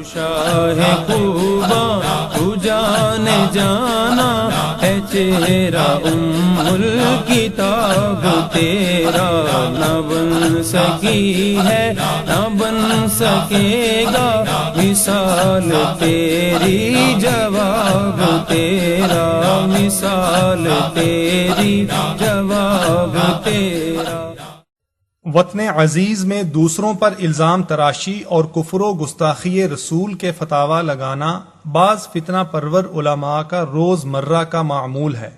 شاہ خوباں تو جانے جانا ہے چہرہ الکتاب تیرا، نہ بن سکی ہے نہ بن سکے گا مثال تیری، جواب تیرا مثال تیری، جواب تیرا۔ وطن عزیز میں دوسروں پر الزام تراشی اور کفر و گستاخی رسول کے فتاوی لگانا بعض فتنہ پرور علماء کا روز مرہ کا معمول ہے۔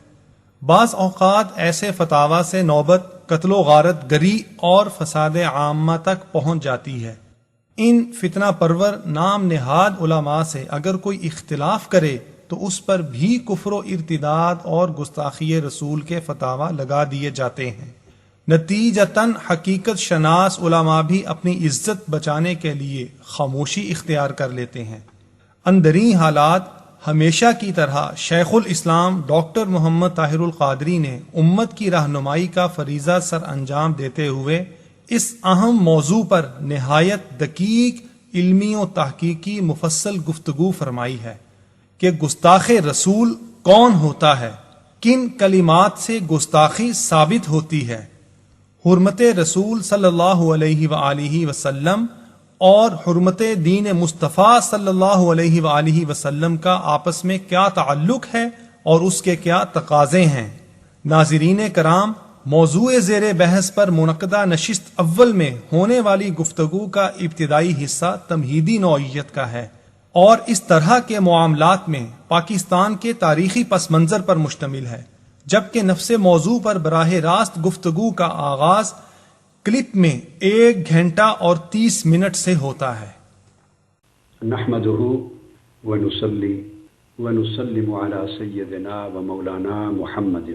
بعض اوقات ایسے فتاوی سے نوبت قتل و غارت گری اور فساد عامہ تک پہنچ جاتی ہے۔ ان فتنہ پرور نام نہاد علماء سے اگر کوئی اختلاف کرے تو اس پر بھی کفر و ارتداد اور گستاخی رسول کے فتاوی لگا دیے جاتے ہیں۔ نتیجتاً حقیقت شناس علماء بھی اپنی عزت بچانے کے لیے خاموشی اختیار کر لیتے ہیں۔ اندرین حالات ہمیشہ کی طرح شیخ الاسلام ڈاکٹر محمد طاہر القادری نے امت کی رہنمائی کا فریضہ سر انجام دیتے ہوئے اس اہم موضوع پر نہایت دقیق علمی و تحقیقی مفصل گفتگو فرمائی ہے کہ گستاخ رسول کون ہوتا ہے، کن کلمات سے گستاخی ثابت ہوتی ہے، حرمت رسول صلی اللہ علیہ وآلہ وسلم اور حرمت دین مصطفیٰ صلی اللہ علیہ وآلہ وسلم کا آپس میں کیا تعلق ہے اور اس کے کیا تقاضے ہیں۔ ناظرین کرام، موضوع زیر بحث پر منعقدہ نشست اول میں ہونے والی گفتگو کا ابتدائی حصہ تمہیدی نوعیت کا ہے اور اس طرح کے معاملات میں پاکستان کے تاریخی پس منظر پر مشتمل ہے، جبکہ نفس موضوع پر براہ راست گفتگو کا آغاز کلپ میں 1 گھنٹہ اور 30 منٹ سے ہوتا ہے۔ نحمده ونصلي ونسلم على سيدنا ومولانا محمد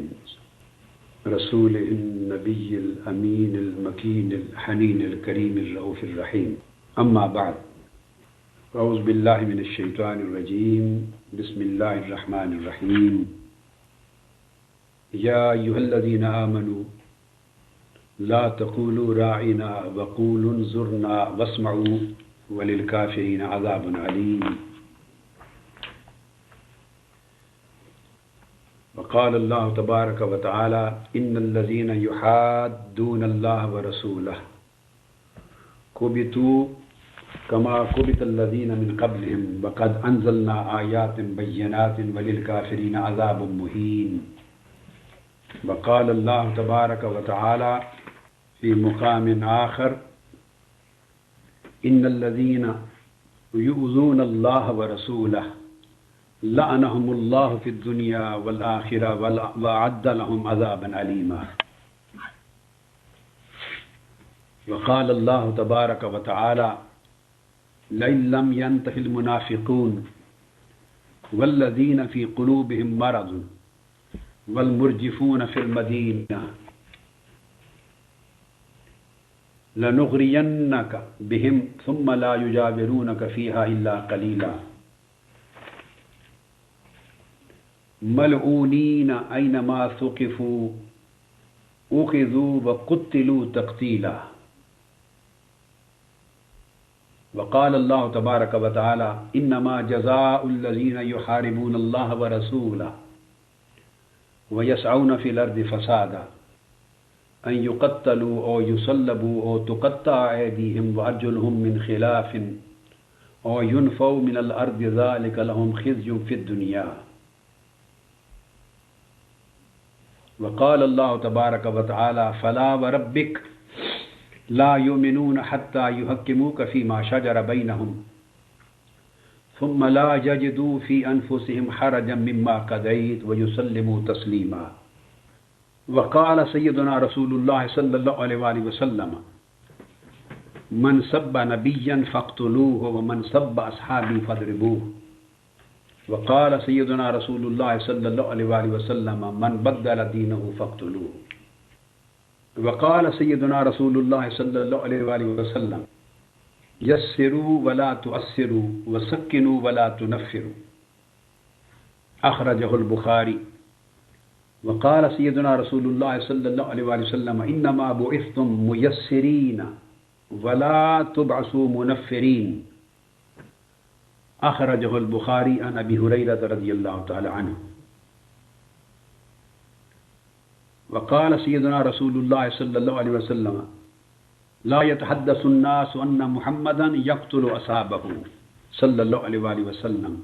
رسول النبي الأمين المكين الحنين الكريم الرؤوف الرحيم، أما بعد، أعوذ بالله من الشيطان الرجيم، بسم الله الرحمن الرحيم، يا أيها الذين آمنوا لا تقولوا راعنا وقولوا انظرنا واسمعوا وللكافرين عذاب عليم۔ وقال الله تبارك وتعالى إن الذين يحادون الله ورسوله كبتوا كما كبت الذين من قبلهم وقد أنزلنا آيات بينات وللكافرين عذاب مهين۔ وقال الله تبارك وتعالى في مقام آخر إن الذين يؤذون الله ورسوله لعنهم الله في الدنيا والآخرة وأعد لهم عذابا أليما۔ وقال الله تبارك وتعالى لئن لم ينته المنافقون والذين في قلوبهم مرض والمرجفون في المدينة لنغرينك بهم ثم لا يجاورونك فيها إلا قليلا ملعونين أينما ثقفوا أخذوا وقتلوا تقتيلا۔ وقال الله تبارك وتعالى إنما جزاء الذين يحاربون الله ورسوله ويسعون في الأرض فسادا أن يقتلوا أو يصلبوا أو تقطع أيديهم وأرجلهم من خلاف أو ينفوا من الأرض ذلك لهم خزي في الدنيا۔ وقال الله تبارك وتعالى فلا وربك لا يؤمنون حتى يحكموك فيما شجر بينهم ثم لا يجدوا في أنفسهم حرجا مما قضيت ويسلموا تسليما۔ وقال سيدنا رسول الله صلى الله عليه وآله وسلم من سب نبيا فاقتلوه ومن سب أصحابي فاضربوه۔ وقال سيدنا رسول الله صلى الله عليه وآله وسلم من بدل دينه فاقتلوه۔ وقال سيدنا رسول الله صلى الله عليه وآله وسلم يسروا ولا تؤسروا وسكنوا ولا تنفروا، أخرجه البخاري۔ وقال سيدنا رسول الله صلى الله عليه وآله وسلم إنما بعثتم ميسرين ولا تبعثوا منفرين، اخرجہ البخاری عن ابی ہریرہ رضی اللہ تعالی عنہ وقال سیدنا رسول اللہ صلی اللہ علیہ وسلم لا يتحدث الناس ان محمدا يقتل اصحابه صلی اللہ علیہ وآلہ وسلم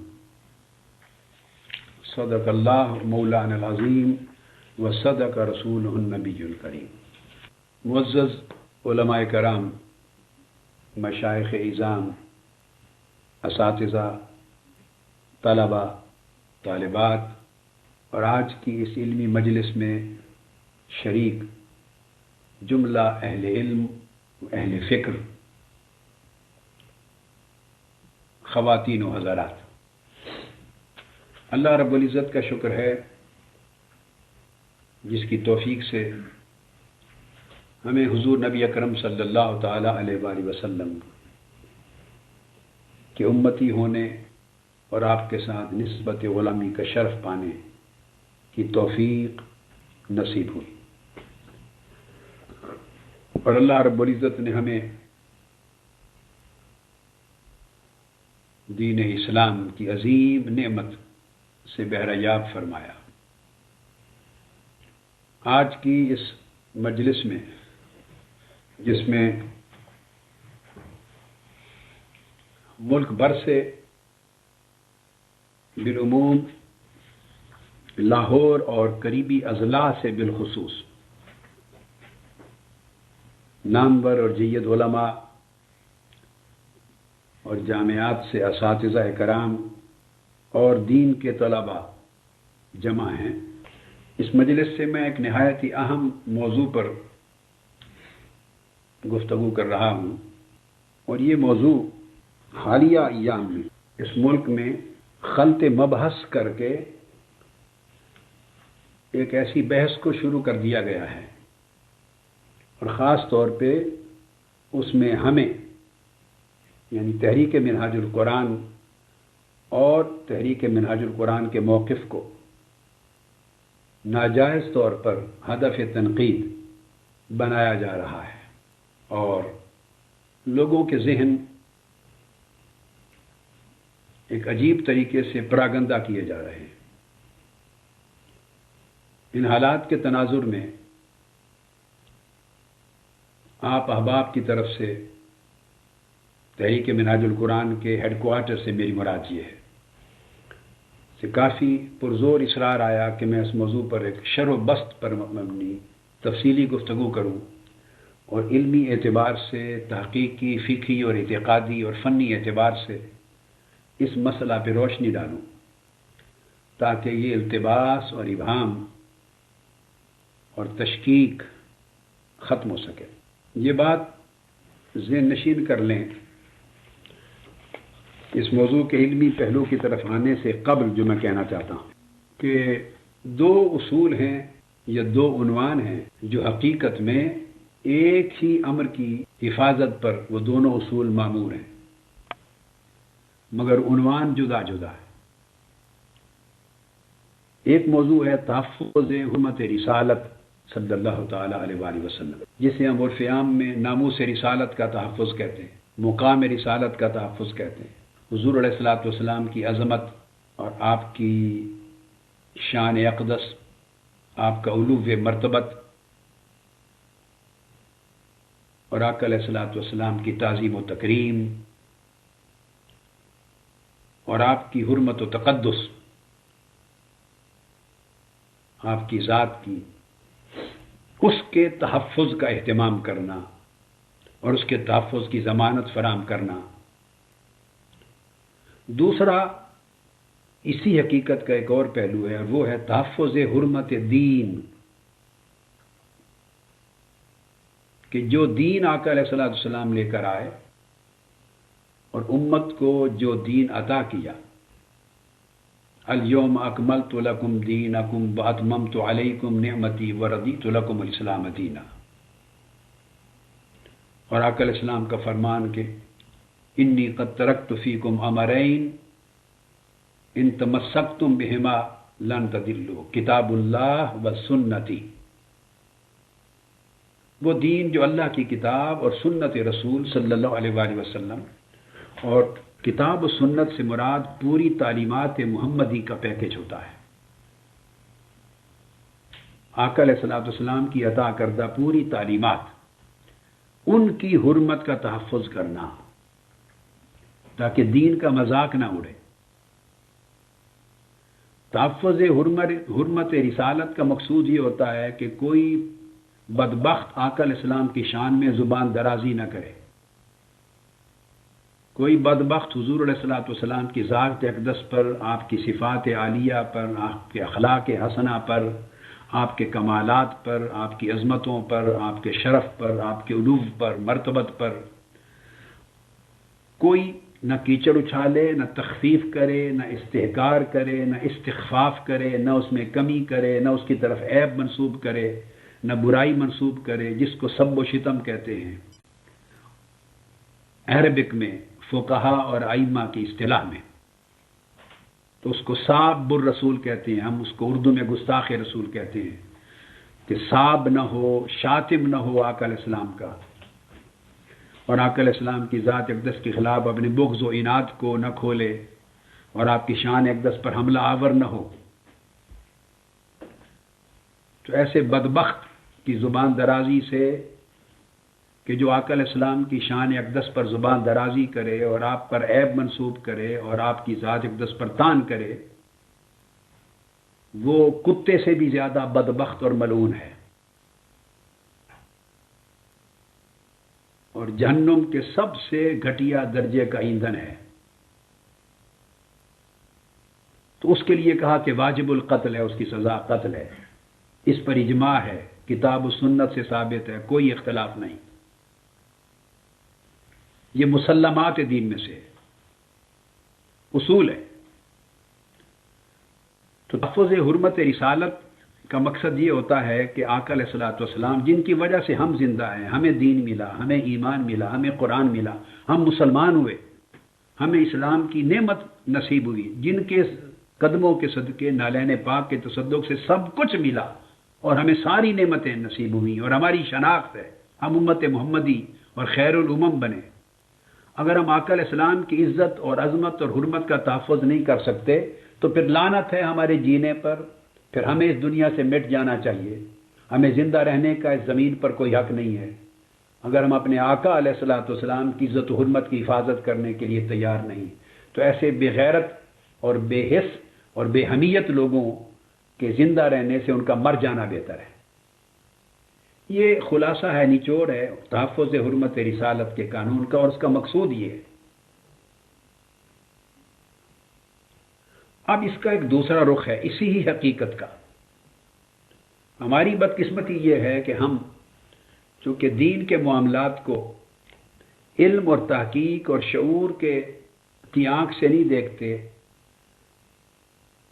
صدق اللہ مولانا العظیم وصدق رسولہ النبی الکریم۔ معزز علماء کرام، مشائخ اعظام، اساتذہ، طلبہ، طالبات اور آج کی اس علمی مجلس میں شریک جملہ اہل علم، اہل فکر، خواتین و حضرات، اللہ رب العزت کا شکر ہے جس کی توفیق سے ہمیں حضور نبی اکرم صلی اللہ تعالی علیہ وآلہ وسلم کے امتی ہونے اور آپ کے ساتھ نسبت غلامی کا شرف پانے کی توفیق نصیب ہوئی، اور اللہ رب العزت نے ہمیں دین اسلام کی عظیم نعمت سے بہرہ یاب فرمایا۔ آج کی اس مجلس میں، جس میں ملک بھر سے بالعموم، لاہور اور قریبی اضلاع سے بالخصوص نامور اور جید علماء اور جامعات سے اساتذہ کرام اور دین کے طلباء جمع ہیں، اس مجلس سے میں ایک نہایت ہی اہم موضوع پر گفتگو کر رہا ہوں، اور یہ موضوع حالیہ ایام میں اس ملک میں خلط مبحث کر کے ایک ایسی بحث کو شروع کر دیا گیا ہے، اور خاص طور پہ اس میں ہمیں، یعنی تحریک منہاج القرآن اور تحریک منہاج القرآن کے موقف کو ناجائز طور پر ہدف تنقید بنایا جا رہا ہے، اور لوگوں کے ذہن ایک عجیب طریقے سے پراگندہ کیے جا رہے ہیں۔ ان حالات کے تناظر میں آپ احباب کی طرف سے تحریک منہاج القرآن کے ہیڈ کوارٹر سے میری مراد یہ ہے کہ کافی پرزور اصرار آیا کہ میں اس موضوع پر ایک شرح و بسط پر مبنی تفصیلی گفتگو کروں، اور علمی اعتبار سے، تحقیقی، فقہی اور اعتقادی اور فنی اعتبار سے اس مسئلہ پہ روشنی ڈالوں، تاکہ یہ التباس اور ابہام اور تشکیک ختم ہو سکے۔ یہ بات ذہن نشین کر لیں، اس موضوع کے علمی پہلو کی طرف آنے سے قبل جو میں کہنا چاہتا ہوں کہ دو اصول ہیں یا دو عنوان ہیں جو حقیقت میں ایک ہی امر کی حفاظت پر وہ دونوں اصول مامور ہیں، مگر عنوان جدا جدا ہے۔ ایک موضوع ہے تحفظ حرمت رسالت صلی اللہ تعالی علیہ وآلہ وسلم، جسے ہم عرف عام میں ناموس رسالت کا تحفظ کہتے ہیں، مقام رسالت کا تحفظ کہتے ہیں، حضور علیہ الصلوۃ والسلام کی عظمت اور آپ کی شان اقدس، آپ کا علو مرتبت اور آقا علیہ الصلوۃ والسلام کی تعظیم و تکریم اور آپ کی حرمت و تقدس، آپ کی ذات کی، اس کے تحفظ کا اہتمام کرنا اور اس کے تحفظ کی ضمانت فراہم کرنا۔ دوسرا اسی حقیقت کا ایک اور پہلو ہے، اور وہ ہے تحفظ حرمت دین، کہ جو دین آقا علیہ الصلوۃ والسلام لے کر آئے اور امت کو جو دین عطا کیا، الیوم اکملت لکم دینکم واتممت علیکم نعمتی ورضیت لکم الاسلام دینا، اور آقا علیہ السلام کا فرمان کہ انی قد ترکت فیکم امرین ان تمسکتم بہما لن تضلوا، کتاب اللہ و سنتی، وہ دین جو اللہ کی کتاب اور سنت رسول صلی اللہ علیہ وآلہ وسلم اور کتاب و سنت سے مراد پوری تعلیمات محمدی کا پیکج ہوتا ہے، آقا علیہ الصلوۃ والسلام کی عطا کردہ پوری تعلیمات، ان کی حرمت کا تحفظ کرنا تاکہ دین کا مذاق نہ اڑے۔ تحفظ حرمت رسالت کا مقصود یہ ہوتا ہے کہ کوئی بدبخت آقا علیہ السلام کی شان میں زبان درازی نہ کرے، کوئی بدبخت حضور علیہ الصلوۃ والسلام کی ذات اقدس پر، آپ کی صفات عالیہ پر، آپ کے اخلاق حسنہ پر، آپ کے کمالات پر، آپ کی عظمتوں پر، آپ کے شرف پر، آپ کے علو پر، مرتبت پر کوئی نہ کیچڑ اچھالے، نہ تخفیف کرے، نہ استحقار کرے، نہ استخفاف کرے، نہ اس میں کمی کرے، نہ اس کی طرف عیب منسوب کرے، نہ برائی منسوب کرے، جس کو سب و شتم کہتے ہیں عربک میں، فقہا اور ائمہ کی اصطلاح میں، تو اس کو ساب الرسول کہتے ہیں، ہم اس کو اردو میں گستاخ رسول کہتے ہیں، کہ ساب نہ ہو، شاتم نہ ہو آقا علیہ السلام کا، اور آقا علیہ السلام کی ذات اقدس کے خلاف اپنے بغض و عناد کو نہ کھولے، اور آپ کی شان اقدس پر حملہ آور نہ ہو۔ تو ایسے بدبخت کی زبان درازی سے، کہ جو آقا علیہ السلام کی شان اقدس پر زبان درازی کرے اور آپ پر عیب منسوب کرے اور آپ کی ذات اقدس پر طعن کرے، وہ کتے سے بھی زیادہ بدبخت اور ملعون ہے، اور جہنم کے سب سے گھٹیا درجے کا ایندھن ہے۔ تو اس کے لیے کہا کہ واجب القتل ہے، اس کی سزا قتل ہے، اس پر اجماع ہے، کتاب و سنت سے ثابت ہے، کوئی اختلاف نہیں، یہ مسلمات دین میں سے اصول ہے۔ تو تحفظ حرمت رسالت کا مقصد یہ ہوتا ہے کہ آقا علیہ الصلوۃ والسلام، جن کی وجہ سے ہم زندہ ہیں، ہمیں دین ملا، ہمیں ایمان ملا، ہمیں قرآن ملا، ہم مسلمان ہوئے، ہمیں اسلام کی نعمت نصیب ہوئی، جن کے قدموں کے صدقے، نالین پاک کے تصدق سے سب کچھ ملا اور ہمیں ساری نعمتیں نصیب ہوئیں، اور ہماری شناخت ہے، ہم امت محمدی اور خیر الامم بنے۔ اگر ہم آقا علیہ السلام کی عزت اور عظمت اور حرمت کا تحفظ نہیں کر سکتے تو پھر لعنت ہے ہمارے جینے پر، پھر ہمیں اس دنیا سے مٹ جانا چاہیے، ہمیں زندہ رہنے کا اس زمین پر کوئی حق نہیں ہے اگر ہم اپنے آقا علیہ الصلوۃ والسلام کی عزت و حرمت کی حفاظت کرنے کے لیے تیار نہیں۔ تو ایسے بے غیرت اور بے حس اور بے حمیت لوگوں کے زندہ رہنے سے ان کا مر جانا بہتر ہے۔ یہ خلاصہ ہے، نچوڑ ہے تحفظ حرمت رسالت کے قانون کا، اور اس کا مقصود یہ ہے۔ اب اس کا ایک دوسرا رخ ہے اسی ہی حقیقت کا۔ ہماری بدقسمتی یہ ہے کہ ہم چونکہ دین کے معاملات کو علم اور تحقیق اور شعور کی آنکھ سے نہیں دیکھتے،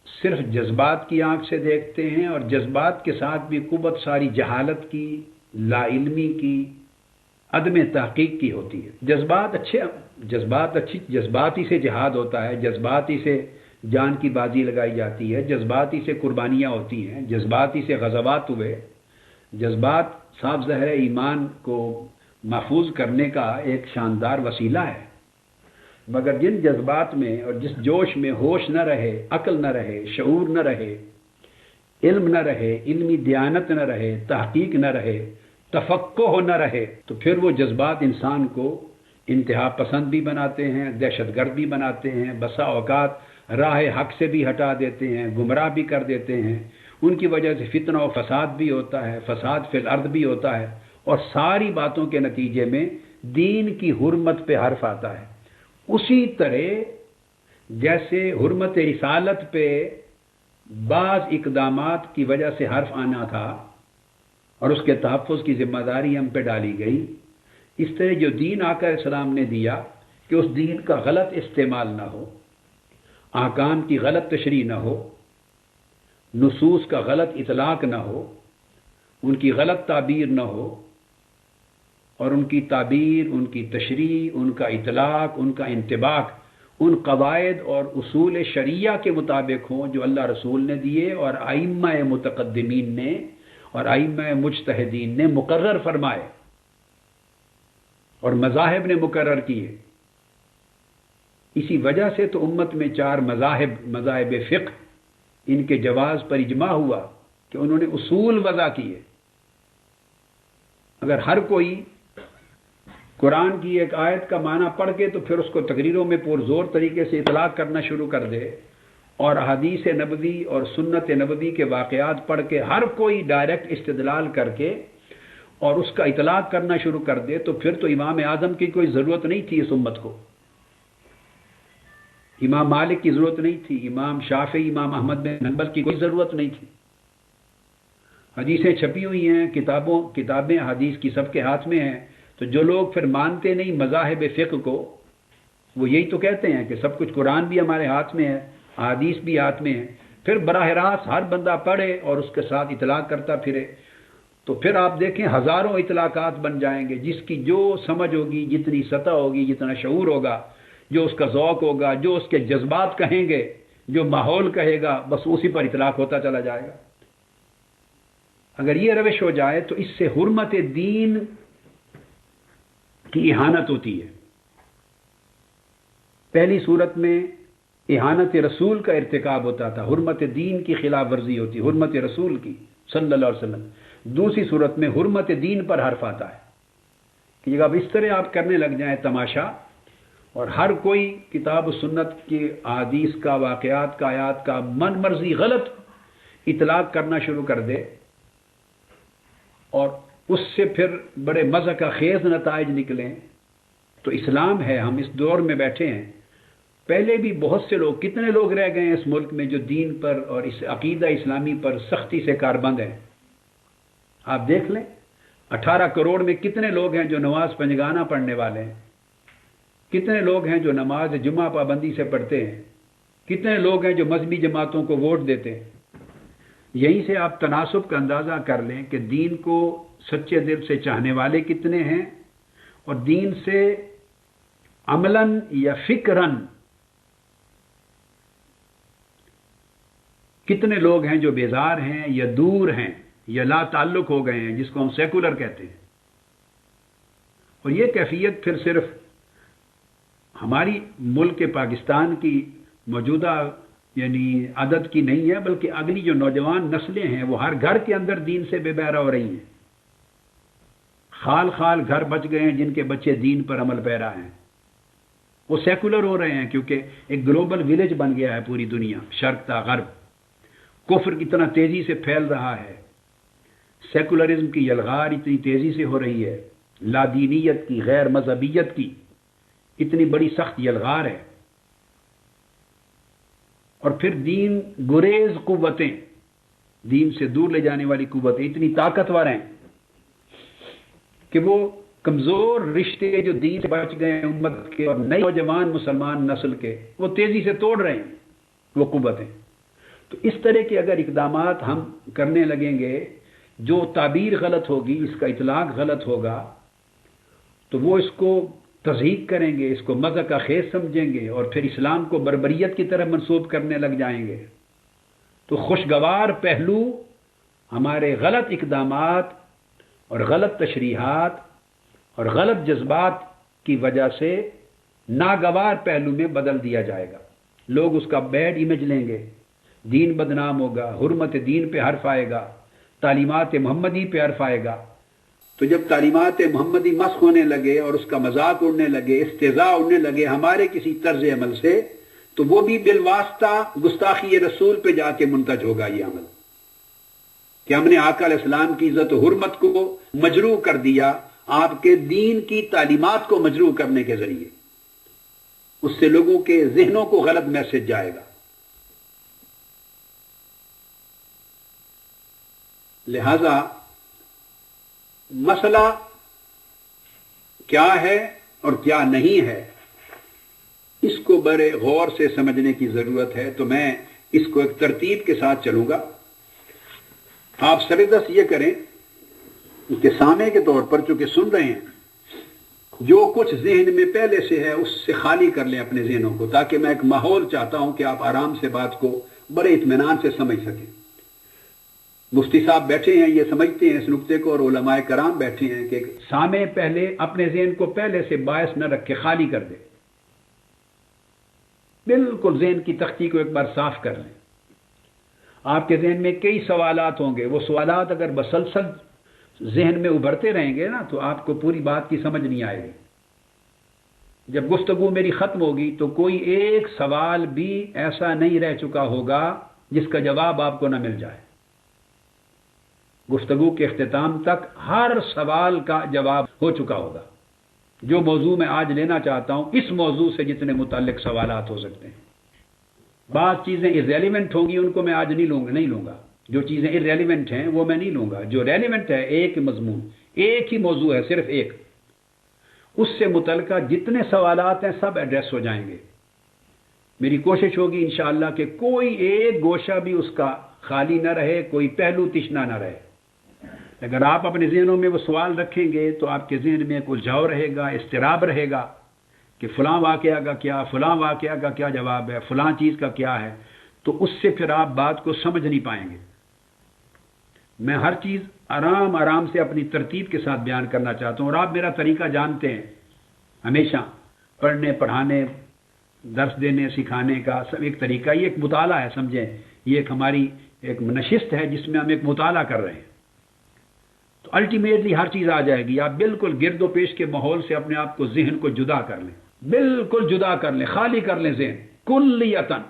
صرف جذبات کی آنکھ سے دیکھتے ہیں، اور جذبات کے ساتھ بھی قوت ساری جہالت کی، لا علمی کی، عدم تحقیق کی ہوتی ہے۔ جذبات ہی سے جہاد ہوتا ہے، جذبات ہی سے جان کی بازی لگائی جاتی ہے، جذبات ہی سے قربانیاں ہوتی ہیں، جذبات ہی سے غزوات ہوئے۔ جذبات صاف ظاہر ایمان کو محفوظ کرنے کا ایک شاندار وسیلہ ہے، مگر جن جذبات میں اور جس جوش میں ہوش نہ رہے، عقل نہ رہے، شعور نہ رہے، علم نہ رہے، علمی دیانت نہ رہے، تحقیق نہ رہے، تفقہ نہ رہے، تو پھر وہ جذبات انسان کو انتہا پسند بھی بناتے ہیں، دہشت گرد بھی بناتے ہیں، بسا اوقات راہ حق سے بھی ہٹا دیتے ہیں، گمراہ بھی کر دیتے ہیں۔ ان کی وجہ سے فتنہ و فساد بھی ہوتا ہے، فساد فی الارض بھی ہوتا ہے، اور ساری باتوں کے نتیجے میں دین کی حرمت پہ حرف آتا ہے۔ اسی طرح جیسے حرمت رسالت پہ بعض اقدامات کی وجہ سے حرف آنا تھا اور اس کے تحفظ کی ذمہ داری ہم پہ ڈالی گئی، اس طرح جو دین آقا علیہ السلام نے دیا کہ اس دین کا غلط استعمال نہ ہو، احکام کی غلط تشریح نہ ہو، نصوص کا غلط اطلاق نہ ہو، ان کی غلط تعبیر نہ ہو، اور ان کی تعبیر، ان کی تشریح، ان کا اطلاق، ان کا انطباق ان قواعد اور اصول شریعہ کے مطابق ہوں جو اللہ رسول نے دیے اور ائمہ متقدمین نے اور ائمہ مجتہدین نے مقرر فرمائے اور مذاہب نے مقرر کیے۔ اسی وجہ سے تو امت میں 4 مذاہب فقہ، ان کے جواز پر اجماع ہوا کہ انہوں نے اصول وضع کیے۔ اگر ہر کوئی قرآن کی ایک آیت کا معنی پڑھ کے تو پھر اس کو تقریروں میں پرزور طریقے سے اطلاق کرنا شروع کر دے، اور حدیث نبوی اور سنت نبوی کے واقعات پڑھ کے ہر کوئی ڈائریکٹ استدلال کر کے اور اس کا اطلاق کرنا شروع کر دے، تو پھر تو امام اعظم کی کوئی ضرورت نہیں تھی اس امت کو، امام مالک کی ضرورت نہیں تھی، امام شافعی، امام احمد بن حنبل کی کوئی ضرورت نہیں تھی۔ حدیثیں چھپی ہوئی ہیں، کتابیں حدیث کی سب کے ہاتھ میں ہیں، تو جو لوگ پھر مانتے نہیں مذاہب فقہ کو، وہ یہی تو کہتے ہیں کہ سب کچھ قرآن بھی ہمارے ہاتھ میں ہے، حدیث بھی ہاتھ میں ہے، پھر براہ راست ہر بندہ پڑھے اور اس کے ساتھ اطلاق کرتا پھرے، تو پھر آپ دیکھیں ہزاروں اطلاقات بن جائیں گے، جس کی جو سمجھ ہوگی، جتنی سطح ہوگی، جتنا شعور ہوگا، جو اس کا ذوق ہوگا، جو اس کے جذبات کہیں گے، جو ماحول کہے گا، بس اسی پر اطلاق ہوتا چلا جائے گا۔ اگر یہ روش ہو جائے تو اس سے حرمت دین کی اہانت ہوتی ہے۔ پہلی صورت میں اہانت رسول کا ارتکاب ہوتا تھا، حرمت دین کی خلاف ورزی ہوتی، حرمت رسول کی صلی اللہ علیہ وسلم۔ دوسری صورت میں حرمت دین پر حرف آتا ہے کہ جب اس طرح آپ کرنے لگ جائیں تماشا، اور ہر کوئی کتاب و سنت کی احادیث کا، واقعات کا، آیات کا من مرضی غلط اطلاق کرنا شروع کر دے، اور اس سے پھر بڑے مزہ کا خیز نتائج نکلیں، تو اسلام ہے، ہم اس دور میں بیٹھے ہیں۔ پہلے بھی بہت سے لوگ، کتنے لوگ رہ گئے ہیں اس ملک میں جو دین پر اور اس عقیدہ اسلامی پر سختی سے کاربند ہیں۔ آپ دیکھ لیں 18 کروڑ میں کتنے لوگ ہیں جو نماز پنجگانہ پڑھنے والے ہیں، کتنے لوگ ہیں جو نماز جمعہ پابندی سے پڑھتے ہیں، کتنے لوگ ہیں جو مذہبی جماعتوں کو ووٹ دیتے ہیں۔ یہیں سے آپ تناسب کا اندازہ کر لیں کہ دین کو سچے دل سے چاہنے والے کتنے ہیں، اور دین سے عملاً یا فکراً کتنے لوگ ہیں جو بیزار ہیں یا دور ہیں یا لا تعلق ہو گئے ہیں، جس کو ہم سیکولر کہتے ہیں۔ اور یہ کیفیت پھر صرف ہماری ملک پاکستان کی موجودہ یعنی عدد کی نہیں ہے، بلکہ اگلی جو نوجوان نسلیں ہیں وہ ہر گھر کے اندر دین سے بے بہرا ہو رہی ہیں۔ خال خال گھر بچ گئے ہیں جن کے بچے دین پر عمل پیرا ہیں، وہ سیکولر ہو رہے ہیں، کیونکہ ایک گلوبل ولیج بن گیا ہے پوری دنیا، شرق تا غرب۔ کفر اتنا تیزی سے پھیل رہا ہے، سیکولرزم کی یلغار اتنی تیزی سے ہو رہی ہے، لا دینیت کی، غیر مذہبیت کی اتنی بڑی سخت یلغار ہے، اور پھر دین گریز قوتیں، دین سے دور لے جانے والی قوتیں اتنی طاقتور ہیں کہ وہ کمزور رشتے جو دین سے بچ گئے ہیں امت کے اور نئے نوجوان مسلمان نسل کے، وہ تیزی سے توڑ رہے ہیں وہ قوتیں۔ تو اس طرح کے اگر اقدامات ہم کرنے لگیں گے، جو تعبیر غلط ہوگی، اس کا اطلاق غلط ہوگا، تو وہ اس کو تضحیق کریں گے، اس کو مزہ کا خیز سمجھیں گے، اور پھر اسلام کو بربریت کی طرف منسوب کرنے لگ جائیں گے۔ تو خوشگوار پہلو ہمارے غلط اقدامات اور غلط تشریحات اور غلط جذبات کی وجہ سے ناگوار پہلو میں بدل دیا جائے گا۔ لوگ اس کا بیڈ امیج لیں گے، دین بدنام ہوگا، حرمت دین پہ حرف آئے گا، تعلیمات محمدی پہ حرف آئے گا۔ تو جب تعلیمات محمدی مسخ ہونے لگے اور اس کا مذاق اڑنے لگے، استہزاء اڑنے لگے ہمارے کسی طرز عمل سے، تو وہ بھی بالواسطہ گستاخی رسول پہ جا کے منتج ہوگا یہ عمل، کہ ہم نے آقا علیہ السلام کی عزت و حرمت کو مجروح کر دیا آپ کے دین کی تعلیمات کو مجروح کرنے کے ذریعے۔ اس سے لوگوں کے ذہنوں کو غلط میسج جائے گا۔ لہذا مسئلہ کیا ہے اور کیا نہیں ہے، اس کو بڑے غور سے سمجھنے کی ضرورت ہے۔ تو میں اس کو ایک ترتیب کے ساتھ چلوں گا۔ آپ سردست یہ کریں کہ سامع کے طور پر چونکہ سن رہے ہیں، جو کچھ ذہن میں پہلے سے ہے اس سے خالی کر لیں اپنے ذہنوں کو، تاکہ میں ایک ماحول چاہتا ہوں کہ آپ آرام سے بات کو بڑے اطمینان سے سمجھ سکیں۔ مفتی صاحب بیٹھے ہیں، یہ سمجھتے ہیں اس نقطے کو، اور علماء کرام بیٹھے ہیں کہ سامع پہلے اپنے ذہن کو پہلے سے باعث نہ رکھ کے خالی کر دے۔ بالکل ذہن کی تختی کو ایک بار صاف کر لیں. آپ کے ذہن میں کئی سوالات ہوں گے، وہ سوالات اگر مسلسل ذہن میں ابھرتے رہیں گے نا تو آپ کو پوری بات کی سمجھ نہیں آئے گی. جب گفتگو میری ختم ہوگی تو کوئی ایک سوال بھی ایسا نہیں رہ چکا ہوگا جس کا جواب آپ کو نہ مل جائے. گفتگو کے اختتام تک ہر سوال کا جواب ہو چکا ہوگا. جو موضوع میں آج لینا چاہتا ہوں، اس موضوع سے جتنے متعلق سوالات ہو سکتے ہیں. بعض چیزیں ارریلیونٹ ہوں گی، ان کو میں آج نہیں لوں گا. جو چیزیں ارریلیونٹ ہیں وہ میں نہیں لوں گا. جو ریلیونٹ ہے، ایک مضمون، ایک ہی موضوع ہے، صرف ایک، اس سے متعلقہ جتنے سوالات ہیں سب ایڈریس ہو جائیں گے. میری کوشش ہوگی انشاءاللہ کہ کوئی ایک گوشہ بھی اس کا خالی نہ رہے، کوئی پہلو تشنا نہ رہے. اگر آپ اپنے ذہنوں میں وہ سوال رکھیں گے تو آپ کے ذہن میں ایک الجھاؤ رہے گا، اضطراب رہے گا کہ فلاں واقعہ کا کیا، فلاں واقعہ کا کیا جواب ہے، فلاں چیز کا کیا ہے. تو اس سے پھر آپ بات کو سمجھ نہیں پائیں گے. میں ہر چیز آرام آرام سے اپنی ترتیب کے ساتھ بیان کرنا چاہتا ہوں، اور آپ میرا طریقہ جانتے ہیں. ہمیشہ پڑھنے پڑھانے، درس دینے سکھانے کا سب ایک طریقہ، یہ ایک مطالعہ ہے، سمجھیں. یہ ایک ہماری ایک نشست ہے جس میں ہم ایک مطالعہ کر رہے ہیں. تو الٹیمیٹلی ہر چیز آ جائے گی. آپ بالکل گرد و پیش کے ماحول سے اپنے آپ کو، ذہن کو جدا کر لیں، بالکل جدا کر لیں، خالی کر لیں ذہن کلیتاً،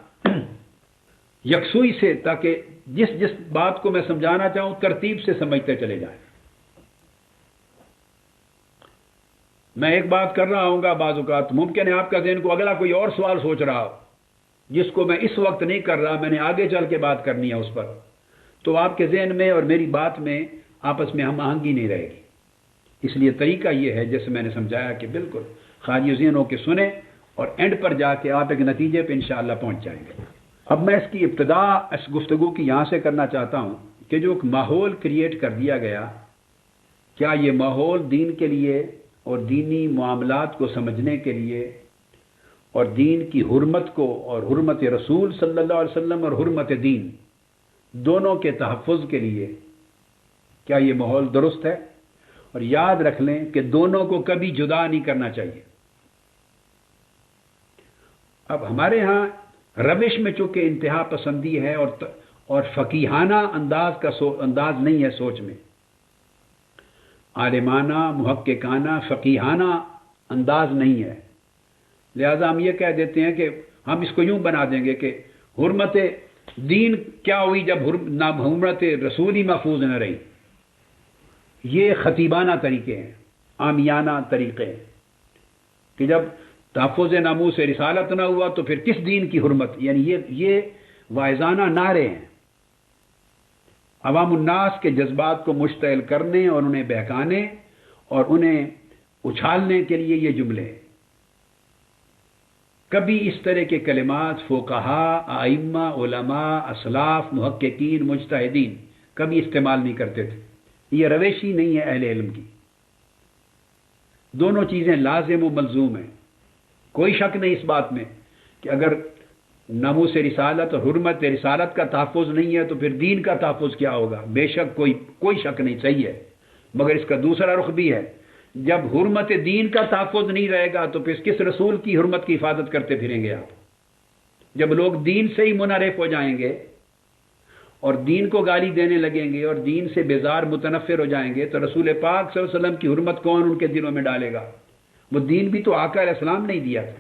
یکسوئی سے، تاکہ جس بات کو میں سمجھانا چاہوں ترتیب سے سمجھتے چلے جائیں. میں ایک بات کر رہا ہوں گا، بعض اوقات ممکن ہے آپ کا ذہن کو اگلا کوئی اور سوال سوچ رہا ہو جس کو میں اس وقت نہیں کر رہا، میں نے آگے چل کے بات کرنی ہے اس پر. تو آپ کے ذہن میں اور میری بات میں آپس میں ہم آہنگی نہیں رہے گی. اس لیے طریقہ یہ ہے جیسے میں نے سمجھایا کہ بالکل خالی ذہنوں کے سنیں اور اینڈ پر جا کے آپ ایک نتیجے پہ انشاءاللہ پہنچ جائیں گے. اب میں اس کی ابتدا اس گفتگو کی یہاں سے کرنا چاہتا ہوں کہ جو ایک ماحول کریٹ کر دیا گیا، کیا یہ ماحول دین کے لیے اور دینی معاملات کو سمجھنے کے لیے اور دین کی حرمت کو اور حرمت رسول صلی اللہ علیہ وسلم اور حرمت دین دونوں کے تحفظ کے لیے کیا یہ ماحول درست ہے؟ اور یاد رکھ لیں کہ دونوں کو کبھی جدا نہیں کرنا چاہیے. اب ہمارے ہاں روش میں چونکہ انتہا پسندی ہے اور فقیہانہ انداز نہیں ہے سوچ میں، عالمانہ، محققانہ، فقیہانہ انداز نہیں ہے. لہذا ہم یہ کہہ دیتے ہیں کہ ہم اس کو یوں بنا دیں گے کہ حرمت دین کیا ہوئی جب حرمت رسول ہی محفوظ نہ رہی. یہ خطیبانہ طریقے ہیں، عامیانہ طریقے ہیں کہ جب تحفظ ناموس رسالت نہ ہوا تو پھر کس دین کی حرمت. یعنی یہ واعظانہ نعرے ہیں، عوام الناس کے جذبات کو مشتعل کرنے اور انہیں بہکانے اور انہیں اچھالنے کے لیے یہ جملے. کبھی اس طرح کے کلمات فقہا، ائمہ، علماء، اسلاف، محققین، مجتہدین کبھی استعمال نہیں کرتے تھے. یہ روش ہی نہیں ہے اہل علم کی. دونوں چیزیں لازم و ملزوم ہیں. کوئی شک نہیں اس بات میں کہ اگر ناموس رسالت اور حرمت رسالت کا تحفظ نہیں ہے تو پھر دین کا تحفظ کیا ہوگا. بے شک کوئی شک نہیں، صحیح ہے. مگر اس کا دوسرا رخ بھی ہے، جب حرمت دین کا تحفظ نہیں رہے گا تو پھر کس رسول کی حرمت کی حفاظت کرتے پھریں گے آپ؟ جب لوگ دین سے ہی منحرف ہو جائیں گے اور دین کو گالی دینے لگیں گے اور دین سے بیزار متنفر ہو جائیں گے تو رسول پاک صلی اللہ علیہ وسلم کی حرمت کون ان کے دلوں میں ڈالے گا؟ وہ دین بھی تو آقا علیہ السلام نہیں دیا تھا.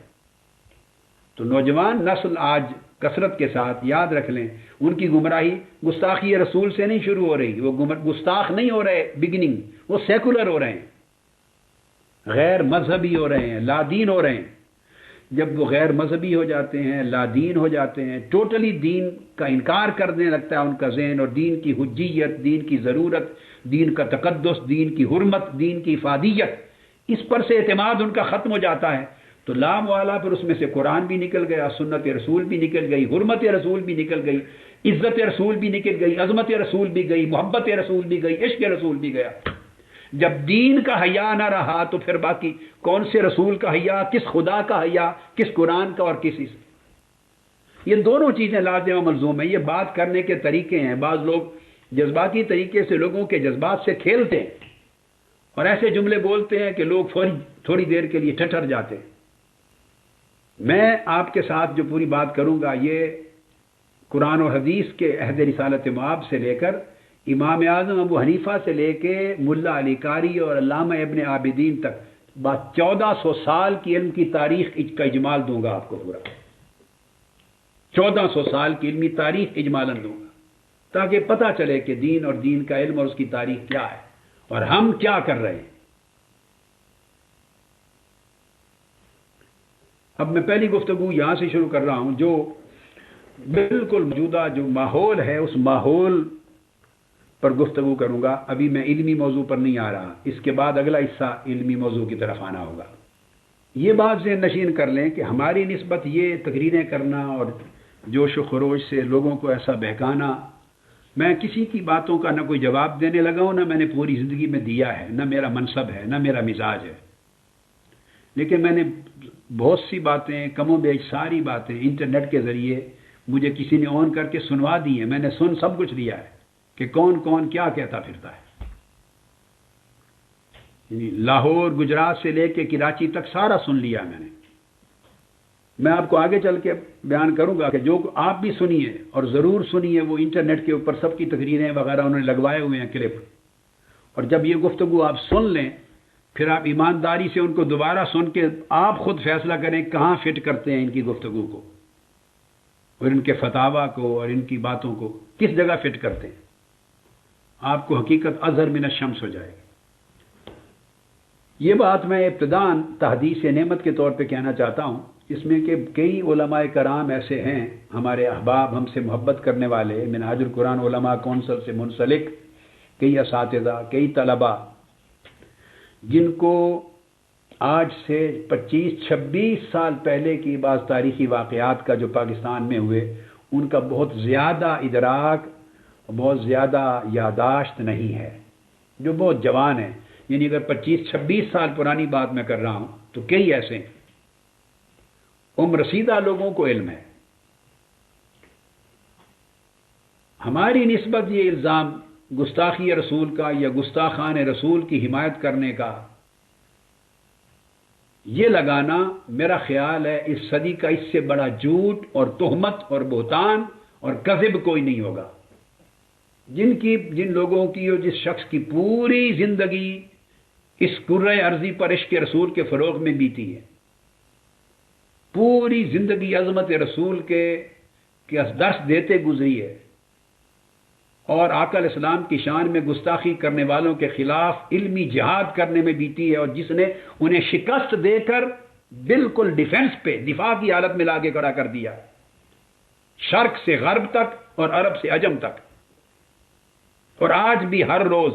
تو نوجوان نسل آج کثرت کے ساتھ یاد رکھ لیں، ان کی گمراہی گستاخی رسول سے نہیں شروع ہو رہی. وہ گستاخ نہیں ہو رہے بگننگ، وہ سیکولر ہو رہے ہیں، غیر مذہبی ہو رہے ہیں، لا دین ہو رہے ہیں. جب وہ غیر مذہبی ہو جاتے ہیں، لا دین ہو جاتے ہیں، ٹوٹلی دین کا انکار کرنے لگتا ہے ان کا ذہن، اور دین کی حجیت، دین کی ضرورت، دین کا تقدس، دین کی حرمت، دین کی افادیت، اس پر سے اعتماد ان کا ختم ہو جاتا ہے. تو لام والا پھر اس میں سے قرآن بھی نکل گیا، سنت رسول بھی نکل گئی، حرمت رسول بھی نکل گئی، عزت رسول بھی نکل گئی، عظمت رسول بھی گئی، محبت رسول بھی گئی، عشق رسول بھی گیا. جب دین کا حیا نہ رہا تو پھر باقی کون سے رسول کا حیا، کس خدا کا حیا، کس قرآن کا اور کسی سے؟ یہ دونوں چیزیں لازم و ملزوم ہیں. یہ بات کرنے کے طریقے ہیں. بعض لوگ جذباتی طریقے سے لوگوں کے جذبات سے کھیلتے ہیں اور ایسے جملے بولتے ہیں کہ لوگ تھوڑی دیر کے لیے ٹھٹر جاتے ہیں. میں آپ کے ساتھ جو پوری بات کروں گا یہ قرآن و حدیث کے عہد رسالت مآب سے لے کر امام اعظم ابو حنیفہ سے لے کے ملا علی قاری اور علامہ ابن عابدین تک 1400 سال کی علم کی تاریخ کا اجمال دوں گا آپ کو پورا. 1400 سال کی علمی تاریخ اجمالاً دوں گا تاکہ پتہ چلے کہ دین اور دین کا علم اور اس کی تاریخ کیا ہے اور ہم کیا کر رہے ہیں. اب میں پہلی گفتگو یہاں سے شروع کر رہا ہوں. جو بالکل موجودہ جو ماحول ہے اس ماحول پر گفتگو کروں گا. ابھی میں علمی موضوع پر نہیں آ رہا، اس کے بعد اگلا حصہ علمی موضوع کی طرف آنا ہوگا. یہ بات ذہن نشین کر لیں کہ ہماری نسبت یہ تقریریں کرنا اور جوش و خروش سے لوگوں کو ایسا بہکانا، میں کسی کی باتوں کا نہ کوئی جواب دینے لگا ہوں، نہ میں نے پوری زندگی میں دیا ہے، نہ میرا منصب ہے، نہ میرا مزاج ہے. لیکن میں نے بہت سی باتیں، کم و بیش ساری باتیں انٹرنیٹ کے ذریعے مجھے کسی نے آن کر کے سنوا دی ہیں. میں نے سب کچھ لیا ہے کہ کون کون کیا کہتا پھرتا ہے. یعنی لاہور، گجرات سے لے کے کراچی تک سارا سن لیا میں نے. میں آپ کو آگے چل کے بیان کروں گا کہ جو آپ بھی سنیے اور ضرور سنیے. وہ انٹرنیٹ کے اوپر سب کی تقریریں وغیرہ انہوں نے لگوائے ہوئے ہیں کلپ. اور جب یہ گفتگو آپ سن لیں پھر آپ ایمانداری سے ان کو دوبارہ سن کے آپ خود فیصلہ کریں کہاں فٹ کرتے ہیں ان کی گفتگو کو اور ان کے فتاوا کو اور ان کی باتوں کو کس جگہ فٹ کرتے ہیں. آپ کو حقیقت اظہر من الشمس ہو جائے گی. یہ بات میں ابتداً تحدیث نعمت کے طور پہ کہنا چاہتا ہوں. اس میں کہ کئی علماء کرام ایسے ہیں ہمارے احباب، ہم سے محبت کرنے والے، منہاج القرآن علماء کونسل سے منسلک کئی اساتذہ، کئی طلباء، جن کو آج سے 25-26 سال پہلے کی بعض تاریخی واقعات کا جو پاکستان میں ہوئے ان کا بہت زیادہ ادراک، بہت زیادہ یادداشت نہیں ہے، جو بہت جوان ہیں. یعنی اگر 25-26 سال پرانی بات میں کر رہا ہوں تو کئی ایسے ہیں. عمر رسیدہ لوگوں کو علم ہے. ہماری نسبت یہ الزام گستاخی رسول کا یا گستاخان رسول کی حمایت کرنے کا یہ لگانا، میرا خیال ہے اس صدی کا اس سے بڑا جھوٹ اور تہمت اور بہتان اور کذب کوئی نہیں ہوگا. جن لوگوں کی اور جس شخص کی پوری زندگی اس کرۂ ارضی پر عشق رسول کے فروغ میں بیتی ہے، پوری زندگی عظمت رسول کے درس دیتے گزری ہے اور آقا علیہ السلام کی شان میں گستاخی کرنے والوں کے خلاف علمی جہاد کرنے میں بیتی ہے، اور جس نے انہیں شکست دے کر بالکل ڈیفنس پہ، دفاع کی حالت میں لاگے کھڑا کر دیا، شرق سے غرب تک اور عرب سے عجم تک. اور آج بھی ہر روز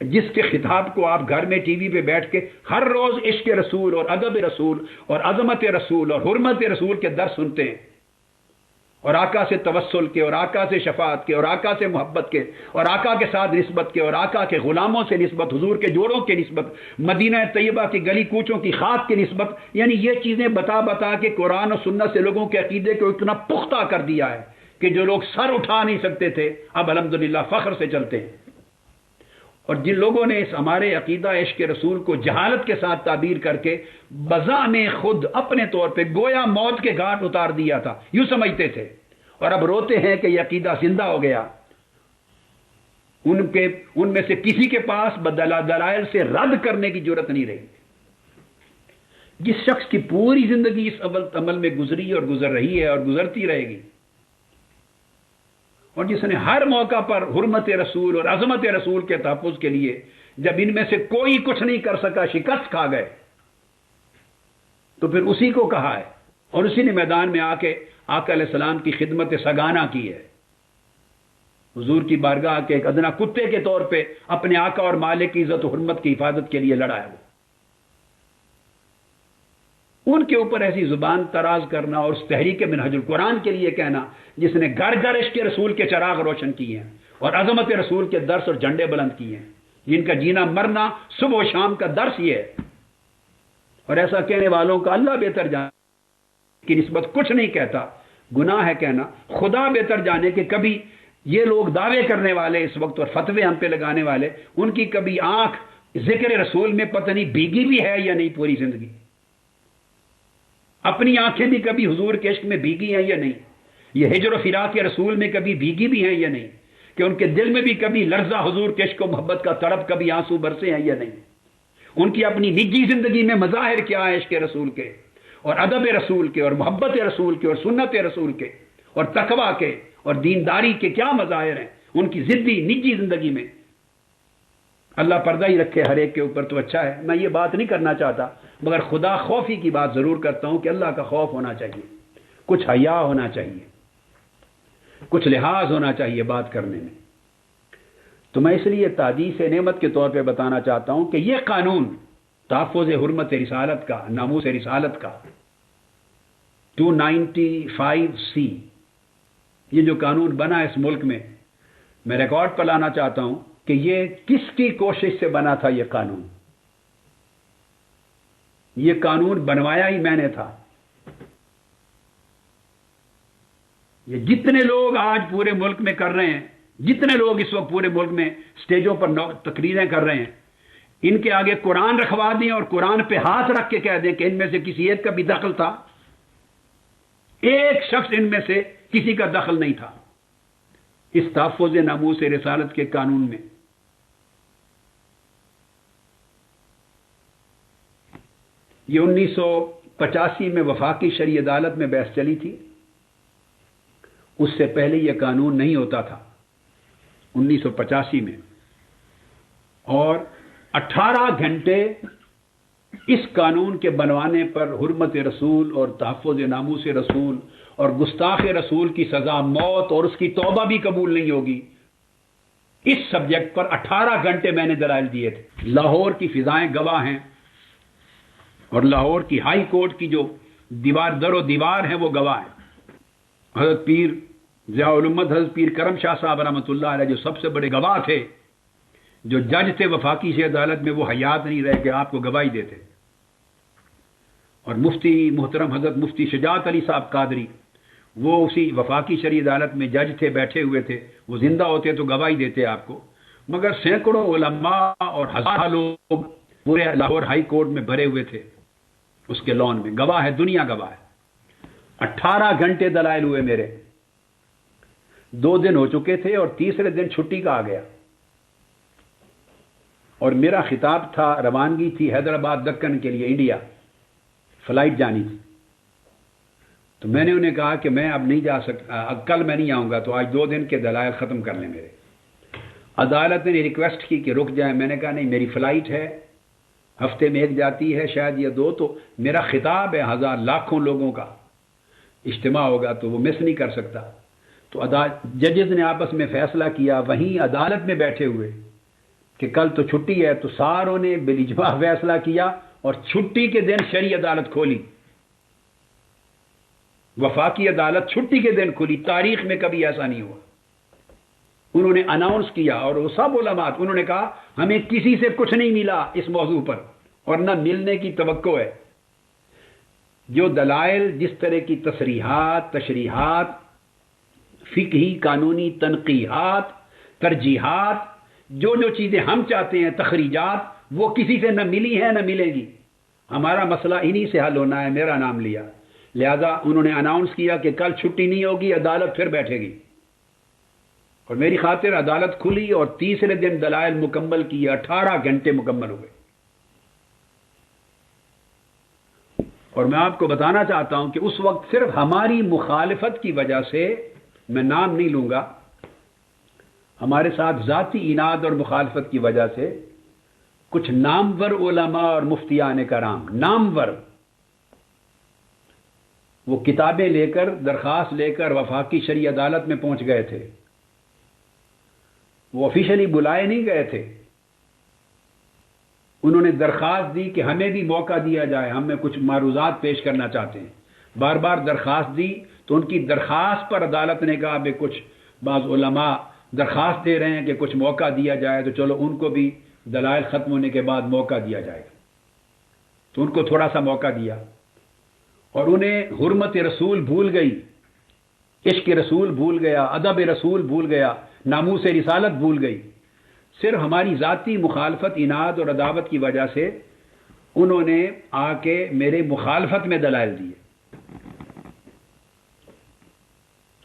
جس کے خطاب کو آپ گھر میں ٹی وی پہ بیٹھ کے ہر روز عشق رسول اور ادب رسول اور عظمت رسول اور حرمت رسول کے درس سنتے ہیں، اور آقا سے توسل کے اور آقا سے شفاعت کے اور آقا سے محبت کے اور آقا کے ساتھ نسبت کے اور آقا کے غلاموں سے نسبت، حضور کے جوڑوں کے نسبت، مدینہ طیبہ کی گلی کوچوں کی خاک کی نسبت، یعنی یہ چیزیں بتا کے قرآن و سنت سے لوگوں کے عقیدے کو اتنا پختہ کر دیا ہے کہ جو لوگ سر اٹھا نہیں سکتے تھے اب الحمدللہ فخر سے چلتے ہیں. اور جن لوگوں نے اس ہمارے عقیدہ عشق رسول کو جہالت کے ساتھ تعبیر کر کے بزعم خود اپنے طور پہ گویا موت کے گھاٹ اتار دیا تھا، یوں سمجھتے تھے، اور اب روتے ہیں کہ یہ عقیدہ زندہ ہو گیا. ان میں سے کسی کے پاس دلائل سے رد کرنے کی جرت نہیں رہی. جس شخص کی پوری زندگی اس عمل میں گزری اور گزر رہی ہے اور گزرتی رہے گی، اور جس نے ہر موقع پر حرمت رسول اور عظمت رسول کے تحفظ کے لیے، جب ان میں سے کوئی کچھ نہیں کر سکا، شکست کھا گئے، تو پھر اسی کو کہا ہے اور اسی نے میدان میں آ کے آقا علیہ السلام کی خدمت سگانہ کی ہے. حضور کی بارگاہ کے ایک ادنا کتے کے طور پہ اپنے آقا اور مالک کی عزت و حرمت کی حفاظت کے لیے لڑا ہے. وہ ان کے اوپر ایسی زبان تراز کرنا اور اس تحریک منہج القرآن کے لیے کہنا جس نے گھر گھر عشق رسول کے چراغ روشن کیے ہیں اور عظمت رسول کے درس اور جھنڈے بلند کیے ہیں، جن کا جینا مرنا صبح و شام کا درس یہ ہے. اور ایسا کہنے والوں کا اللہ بہتر جانے کی نسبت کچھ نہیں کہتا، گناہ ہے کہنا. خدا بہتر جانے کہ کبھی یہ لوگ دعوے کرنے والے اس وقت اور فتوے ہم پہ لگانے والے، ان کی کبھی آنکھ ذکر رسول میں پتہ نہیں بھیگی بھی ہے یا نہیں پوری زندگی. اپنی آنکھیں بھی کبھی حضور کے عشق میں بھیگی ہیں یا نہیں؟ یہ ہجر و فراق رسول میں کبھی بھیگی بھی ہیں یا نہیں؟ کہ ان کے دل میں بھی کبھی لرزہ حضور کے عشق و محبت کا تڑپ، کبھی آنسو برسے ہیں یا نہیں؟ ان کی اپنی نجی زندگی میں مظاہر کیا ہے عشق رسول کے اور ادب رسول کے اور محبت رسول کے اور سنت رسول کے اور تقوی کے اور دینداری کے کیا مظاہر ہیں ان کی ضدی نجی زندگی میں؟ اللہ پردہ ہی رکھے ہر ایک کے اوپر تو اچھا ہے. میں یہ بات نہیں کرنا چاہتا، مگر خدا خوفی کی بات ضرور کرتا ہوں کہ اللہ کا خوف ہونا چاہیے، کچھ حیا ہونا چاہیے، کچھ لحاظ ہونا چاہیے بات کرنے میں. تو میں اس لیے تحدیث نعمت کے طور پہ بتانا چاہتا ہوں کہ یہ قانون تحفظ حرمت رسالت کا، ناموس رسالت کا 295C، یہ جو قانون بنا اس ملک میں ریکارڈ پر لانا چاہتا ہوں کہ یہ کس کی کوشش سے بنا تھا. یہ قانون بنوایا ہی میں نے تھا. یہ جتنے لوگ آج پورے ملک میں کر رہے ہیں، جتنے لوگ اس وقت پورے ملک میں سٹیجوں پر تقریریں کر رہے ہیں، ان کے آگے قرآن رکھوا دیں اور قرآن پہ ہاتھ رکھ کے کہہ دیں کہ ان میں سے کسی ایک کا بھی دخل تھا. ایک شخص ان میں سے کسی کا دخل نہیں تھا اس تحفظ ناموس رسالت کے قانون میں. یہ 1985 میں وفاقی شرعی عدالت میں بحث چلی تھی. اس سے پہلے یہ قانون نہیں ہوتا تھا 1985 میں، اور 18 گھنٹے اس قانون کے بنوانے پر حرمت رسول اور تحفظ ناموس رسول اور گستاخ رسول کی سزا موت اور اس کی توبہ بھی قبول نہیں ہوگی. اس سبجیکٹ پر 18 گھنٹے میں نے دلائل دیے تھے. لاہور کی فضائیں گواہ ہیں اور لاہور کی ہائی کورٹ کی جو در و دیوار ہیں وہ گواہ ہیں. حضرت پیر ضیاء الامت حضرت پیر کرم شاہ صاحب رحمۃ اللہ علیہ جو سب سے بڑے گواہ تھے، جو جج تھے وفاقی سے عدالت میں، وہ حیات نہیں رہے کہ آپ کو گواہی دیتے. اور مفتی محترم حضرت مفتی شجاعت علی صاحب قادری، وہ اسی وفاقی شرعی عدالت میں جج تھے، بیٹھے ہوئے تھے. وہ زندہ ہوتے تو گواہی دیتے آپ کو، مگر سینکڑوں علماء اور ہزاروں لوگ پورے لاہور ہائی کورٹ میں بھرے ہوئے تھے اس کے لان میں. گواہ ہے، دنیا گواہ ہے. 18 گھنٹے دلائل ہوئے میرے. 2 دن ہو چکے تھے اور تیسرے دن چھٹی کا آ گیا، اور میرا خطاب تھا، روانگی تھی حیدرآباد دکن کے لیے، انڈیا فلائٹ جانی تھی. تو میں نے انہیں کہا کہ میں اب نہیں جا سکتا، کل میں نہیں آؤں گا، تو آج 2 دن کے دلائل ختم کر لیں میرے. عدالت نے ریکویسٹ کی کہ رک جائیں. میں نے کہا نہیں، میری فلائٹ ہے، ہفتے میں 1 جاتی ہے شاید یا 2، تو میرا خطاب ہے ہزار لاکھوں لوگوں کا اجتماع ہوگا تو وہ مس نہیں کر سکتا. تو ججز نے آپس میں فیصلہ کیا وہیں عدالت میں بیٹھے ہوئے کہ کل تو چھٹی ہے، تو ساروں نے بالاجماع فیصلہ کیا اور چھٹی کے دن شرعی عدالت کھولی. وفاقی عدالت چھٹی کے دن کھلی. تاریخ میں کبھی ایسا نہیں ہوا. انہوں نے اناؤنس کیا اور وہ سب علماء، انہوں نے کہا ہمیں کسی سے کچھ نہیں ملا اس موضوع پر اور نہ ملنے کی توقع ہے. جو دلائل، جس طرح کی تصریحات، تشریحات، فقہی قانونی تنقیحات، ترجیحات، جو چیزیں ہم چاہتے ہیں، تخریجات، وہ کسی سے نہ ملی ہیں نہ ملیں گی. ہمارا مسئلہ انہی سے حل ہونا ہے. میرا نام لیا، لہذا انہوں نے اناؤنس کیا کہ کل چھٹی نہیں ہوگی، عدالت پھر بیٹھے گی. اور میری خاطر عدالت کھلی اور تیسرے دن دلائل مکمل کیے. 18 گھنٹے مکمل ہوئے. اور میں آپ کو بتانا چاہتا ہوں کہ اس وقت صرف ہماری مخالفت کی وجہ سے، میں نام نہیں لوں گا، ہمارے ساتھ ذاتی اناد اور مخالفت کی وجہ سے کچھ نامور علماء اور مفتیان کرام، نامور، وہ کتابیں لے کر، درخواست لے کر وفاقی شرعی عدالت میں پہنچ گئے تھے. وہ آفیشلی بلائے نہیں گئے تھے. انہوں نے درخواست دی کہ ہمیں بھی موقع دیا جائے، ہم میں کچھ معروضات پیش کرنا چاہتے ہیں. بار بار درخواست دی تو ان کی درخواست پر عدالت نے کہا کہ کچھ بعض علماء درخواست دے رہے ہیں کہ کچھ موقع دیا جائے، تو چلو ان کو بھی دلائل ختم ہونے کے بعد موقع دیا جائے گا. تو ان کو تھوڑا سا موقع دیا اور انہیں حرمت رسول بھول گئی، عشق رسول بھول گیا، ادب رسول بھول گیا، ناموس رسالت بھول گئی. صرف ہماری ذاتی مخالفت، اناد اور عداوت کی وجہ سے انہوں نے آ کے میرے مخالفت میں دلائل دیے.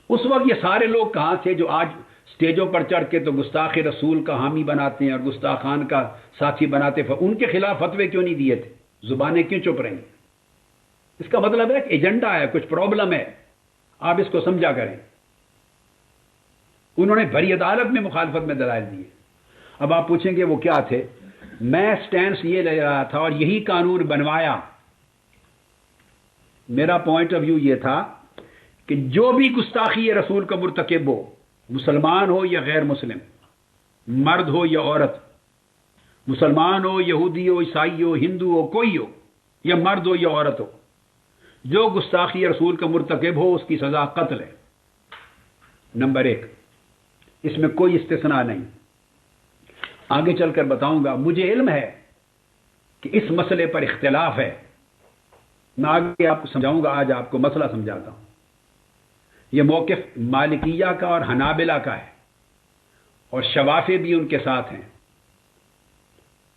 اس وقت یہ سارے لوگ کہاں تھے جو آج سٹیجوں پر چڑھ کے تو گستاخ رسول کا حامی بناتے ہیں اور گستاخان کا ساتھی بناتے ہیں؟ ان کے خلاف فتوے کیوں نہیں دیے تھے؟ زبانیں کیوں چپ رہیں؟ اس کا مطلب ہے کہ ایجنڈا ہے، کچھ پرابلم ہے، آپ اس کو سمجھا کریں۔ انہوں نے بھری عدالت میں مخالفت میں دلائل دیے۔ اب آپ پوچھیں گے وہ کیا تھے؟ میں سٹینس یہ لے رہا تھا اور یہی قانون بنوایا۔ میرا پوائنٹ آف ویو یہ تھا کہ جو بھی گستاخی رسول کا مرتکب ہو، مسلمان ہو یا غیر مسلم، مرد ہو یا عورت، مسلمان ہو، یہودی ہو، عیسائی ہو، ہندو ہو، کوئی ہو، یا مرد ہو یا عورت ہو، جو گستاخی رسول کا مرتکب ہو اس کی سزا قتل ہے۔ نمبر 1، اس میں کوئی استثناء نہیں۔ آگے چل کر بتاؤں گا، مجھے علم ہے کہ اس مسئلے پر اختلاف ہے، میں آگے آپ کو سمجھاؤں گا۔ آج آپ کو مسئلہ سمجھاتا ہوں۔ یہ موقف مالکیہ کا اور حنابلہ کا ہے، اور شوافی بھی ان کے ساتھ ہیں۔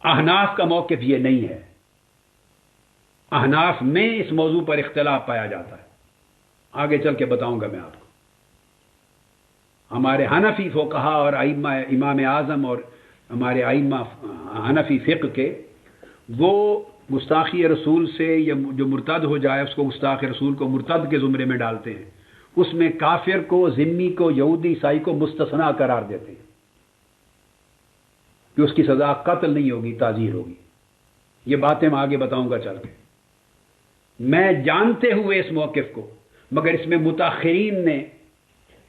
احناف کا موقف یہ نہیں ہے۔ احناف میں اس موضوع پر اختلاف پایا جاتا ہے، آگے چل کے بتاؤں گا میں آپ کو۔ ہمارے حنفی فقہا اور ائمہ، امام اعظم اور ہمارے ائمہ حنفی فقہ کے، وہ گستاخی رسول سے یا جو مرتد ہو جائے اس کو گستاخ رسول کو مرتد کے زمرے میں ڈالتے ہیں، اس میں کافر کو، ذمی کو، یہودی عیسائی کو مستثنا قرار دیتے ہیں کہ اس کی سزا قتل نہیں ہوگی، تعزیر ہوگی۔ یہ باتیں میں آگے بتاؤں گا چل کے۔ میں جانتے ہوئے اس موقف کو، مگر اس میں متاخرین نے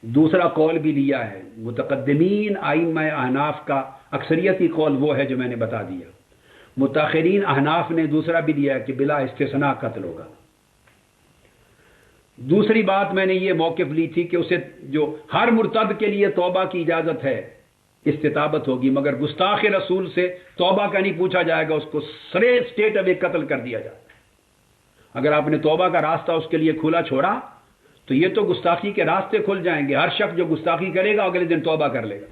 دوسرا قول بھی لیا ہے۔ متقدمین ائمہ احناف کا اکثریتی قول وہ ہے جو میں نے بتا دیا۔ متاخرین احناف نے دوسرا بھی لیا ہے کہ بلا استثناء قتل ہوگا۔ دوسری بات میں نے یہ موقف لی تھی کہ اسے جو ہر مرتد کے لیے توبہ کی اجازت ہے، استطابت ہوگی، مگر گستاخ رسول سے توبہ کا نہیں پوچھا جائے گا، اس کو اسٹیٹ اوے قتل کر دیا جائے۔ اگر آپ نے توبہ کا راستہ اس کے لیے کھلا چھوڑا تو یہ تو گستاخی کے راستے کھل جائیں گے۔ ہر شخص جو گستاخی کرے گا اگلے دن توبہ کر لے گا،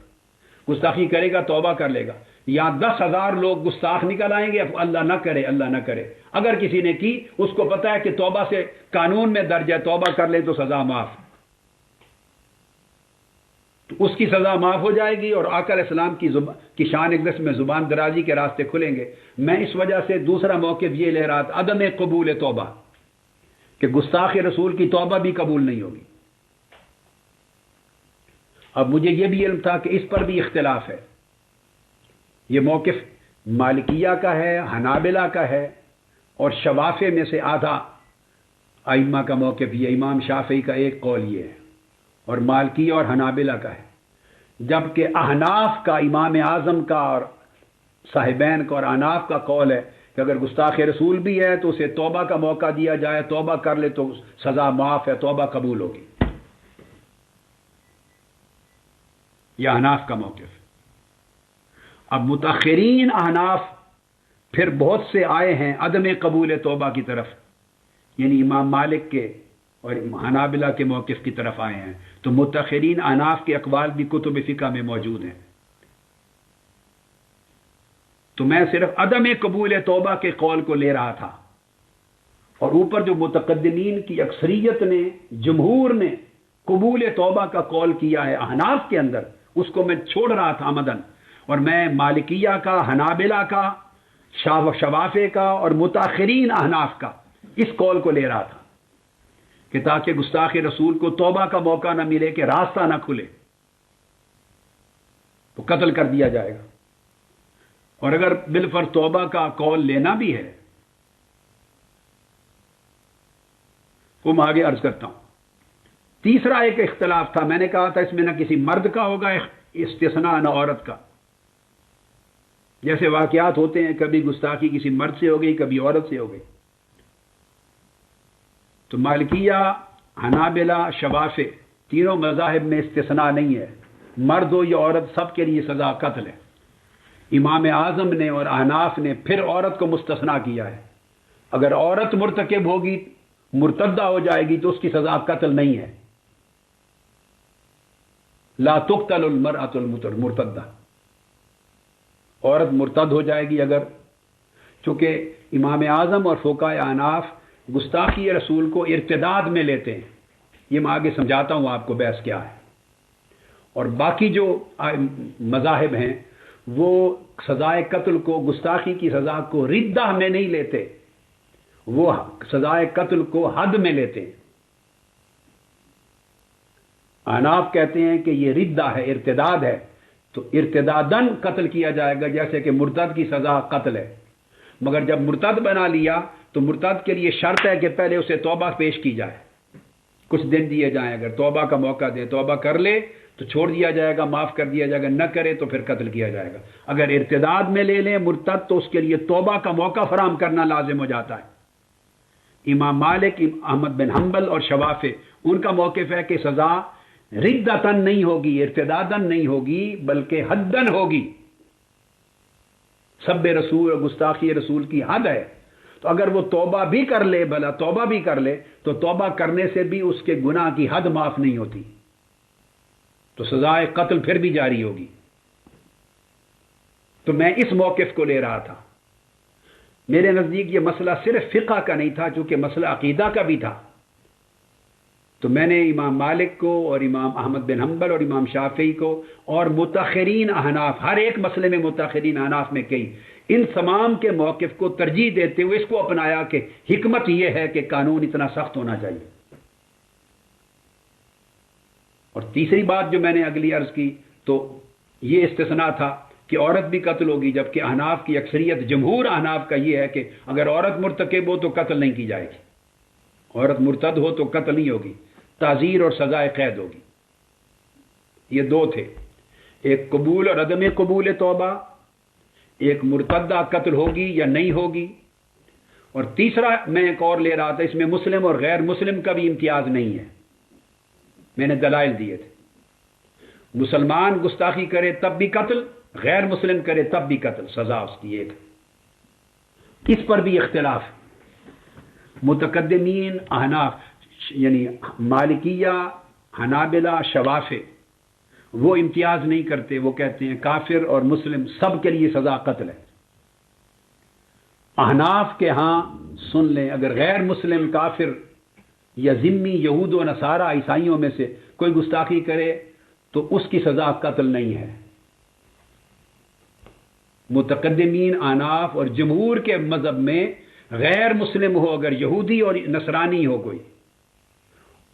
گستاخی کرے گا توبہ کر لے گا۔ یہاں 10,000 لوگ گستاخ نکل آئیں گے، اللہ نہ کرے، اللہ نہ کرے۔ اگر کسی نے کی، اس کو پتا ہے کہ توبہ سے قانون میں درج ہے، توبہ کر لے تو سزا معاف، تو اس کی سزا معاف ہو جائے گی، اور آقا علیہ السلام کی شان اقدس میں زبان درازی کے راستے کھلیں گے۔ میں اس وجہ سے دوسرا موقف یہ لے رہا تھا، عدم قبول توبہ، کہ گستاخ رسول کی توبہ بھی قبول نہیں ہوگی۔ اب مجھے یہ بھی علم تھا کہ اس پر بھی اختلاف ہے۔ یہ موقف مالکیہ کا ہے، حنابلہ کا ہے، اور شوافی میں سے آدھا ائمہ کا موقف یہ، امام شافعی کا ایک قول یہ ہے، اور مالکیہ اور حنابلہ کا ہے۔ جبکہ احناف کا، امام اعظم کا اور صاحبین کا اور احناف کا قول ہے کہ اگر گستاخ رسول بھی ہے تو اسے توبہ کا موقع دیا جائے، توبہ کر لے تو سزا معاف ہے، توبہ قبول ہوگی۔ یہ احناف کا موقف۔ اب متاخرین احناف پھر بہت سے آئے ہیں عدم قبول توبہ کی طرف، یعنی امام مالک کے اور حنابلہ کے موقف کی طرف آئے ہیں۔ تو متاخرین احناف کے اقوال بھی کتب فقہ میں موجود ہیں۔ تو میں صرف عدم قبول توبہ کے قول کو لے رہا تھا، اور اوپر جو متقدمین کی اکثریت نے، جمہور نے قبول توبہ کا قول کیا ہے احناف کے اندر، اس کو میں چھوڑ رہا تھا عمدن، اور میں مالکیہ کا، حنابلہ کا، شوافی کا اور متاخرین احناف کا اس قول کو لے رہا تھا کہ تاکہ گستاخ رسول کو توبہ کا موقع نہ ملے، کہ راستہ نہ کھلے، تو قتل کر دیا جائے گا۔ اور اگر بالفرض توبہ کا قول لینا بھی ہے، وہ میں آگے عرض کرتا ہوں۔ تیسرا ایک اختلاف تھا، میں نے کہا تھا اس میں نہ کسی مرد کا ہوگا استثناء نہ عورت کا۔ جیسے واقعات ہوتے ہیں، کبھی گستاخی کسی مرد سے ہو گئی، کبھی عورت سے ہو گئی۔ تو مالکیہ، حنابلہ، شوافی تینوں مذاہب میں استثناء نہیں ہے، مرد ہو یا عورت سب کے لیے سزا قتل ہے۔ امام اعظم نے اور احناف نے پھر عورت کو مستثنا کیا ہے، اگر عورت مرتکب ہوگی، مرتدہ ہو جائے گی تو اس کی سزا قتل نہیں ہے۔ لا تقتل المرأة المرتدہ، عورت مرتد ہو جائے گی اگر، چونکہ امام اعظم اور فقہاء احناف گستاخی رسول کو ارتداد میں لیتے ہیں، یہ میں آگے سمجھاتا ہوں آپ کو بحث کیا ہے. اور باقی جو مذاہب ہیں وہ سزائے قتل کو، گستاخی کی سزا کو ردہ میں نہیں لیتے، وہ سزائے قتل کو حد میں لیتے ہیں. احناف کہتے ہیں کہ یہ ردہ ہے، ارتداد ہے، تو ارتدادن قتل کیا جائے گا، جیسے کہ مرتد کی سزا قتل ہے. مگر جب مرتد بنا لیا تو مرتد کے لیے شرط ہے کہ پہلے اسے توبہ پیش کی جائے، کچھ دن دیے جائیں، اگر توبہ کا موقع دے، توبہ کر لے تو چھوڑ دیا جائے گا، معاف کر دیا جائے گا، نہ کرے تو پھر قتل کیا جائے گا. اگر ارتداد میں لے لیں مرتد تو اس کے لیے توبہ کا موقع فراہم کرنا لازم ہو جاتا ہے. امام مالک، احمد بن حنبل اور شوافع ان کا موقف ہے کہ سزا ردتن نہیں ہوگی، ارتدادن نہیں ہوگی، بلکہ حدن ہوگی. سب رسول اور گستاخی رسول کی حد ہے. تو اگر وہ توبہ بھی کر لے، بھلا توبہ بھی کر لے، تو توبہ کرنے سے بھی اس کے گناہ کی حد معاف نہیں ہوتی، تو سزائے قتل پھر بھی جاری ہوگی. تو میں اس موقف کو لے رہا تھا. میرے نزدیک یہ مسئلہ صرف فقہ کا نہیں تھا، چونکہ مسئلہ عقیدہ کا بھی تھا. تو میں نے امام مالک کو اور امام احمد بن حنبل اور امام شافعی کو اور متاخرین احناف، ہر ایک مسئلے میں متاخرین احناف میں کئی، ان تمام کے موقف کو ترجیح دیتے ہوئے اس کو اپنایا کہ حکمت یہ ہے کہ قانون اتنا سخت ہونا چاہیے. اور تیسری بات جو میں نے اگلی عرض کی تو یہ استثناء تھا کہ عورت بھی قتل ہوگی، جبکہ احناف کی اکثریت، جمہور احناف کا یہ ہے کہ اگر عورت مرتکب ہو تو قتل نہیں کی جائے گی، عورت مرتد ہو تو قتل نہیں ہوگی، تعزیر اور سزائے قید ہوگی. یہ دو تھے، ایک قبول اور عدم قبول توبہ، ایک مرتدہ قتل ہوگی یا نہیں ہوگی، اور تیسرا میں ایک اور لے رہا تھا، اس میں مسلم اور غیر مسلم کا بھی امتیاز نہیں ہے. میں نے دلائل دیے تھے، مسلمان گستاخی کرے تب بھی قتل، غیر مسلم کرے تب بھی قتل، سزا اس کی ایک. اس پر بھی اختلاف. متقدمین احناف یعنی مالکیہ، حنابلہ، شوافع وہ امتیاز نہیں کرتے، وہ کہتے ہیں کافر اور مسلم سب کے لیے سزا قتل ہے. احناف کے ہاں سن لیں، اگر غیر مسلم، کافر یا ذمی، یہود و نصارہ، عیسائیوں میں سے کوئی گستاخی کرے تو اس کی سزا قتل نہیں ہے. متقدمین احناف اور جمہور کے مذہب میں غیر مسلم ہو، اگر یہودی اور نصرانی ہو کوئی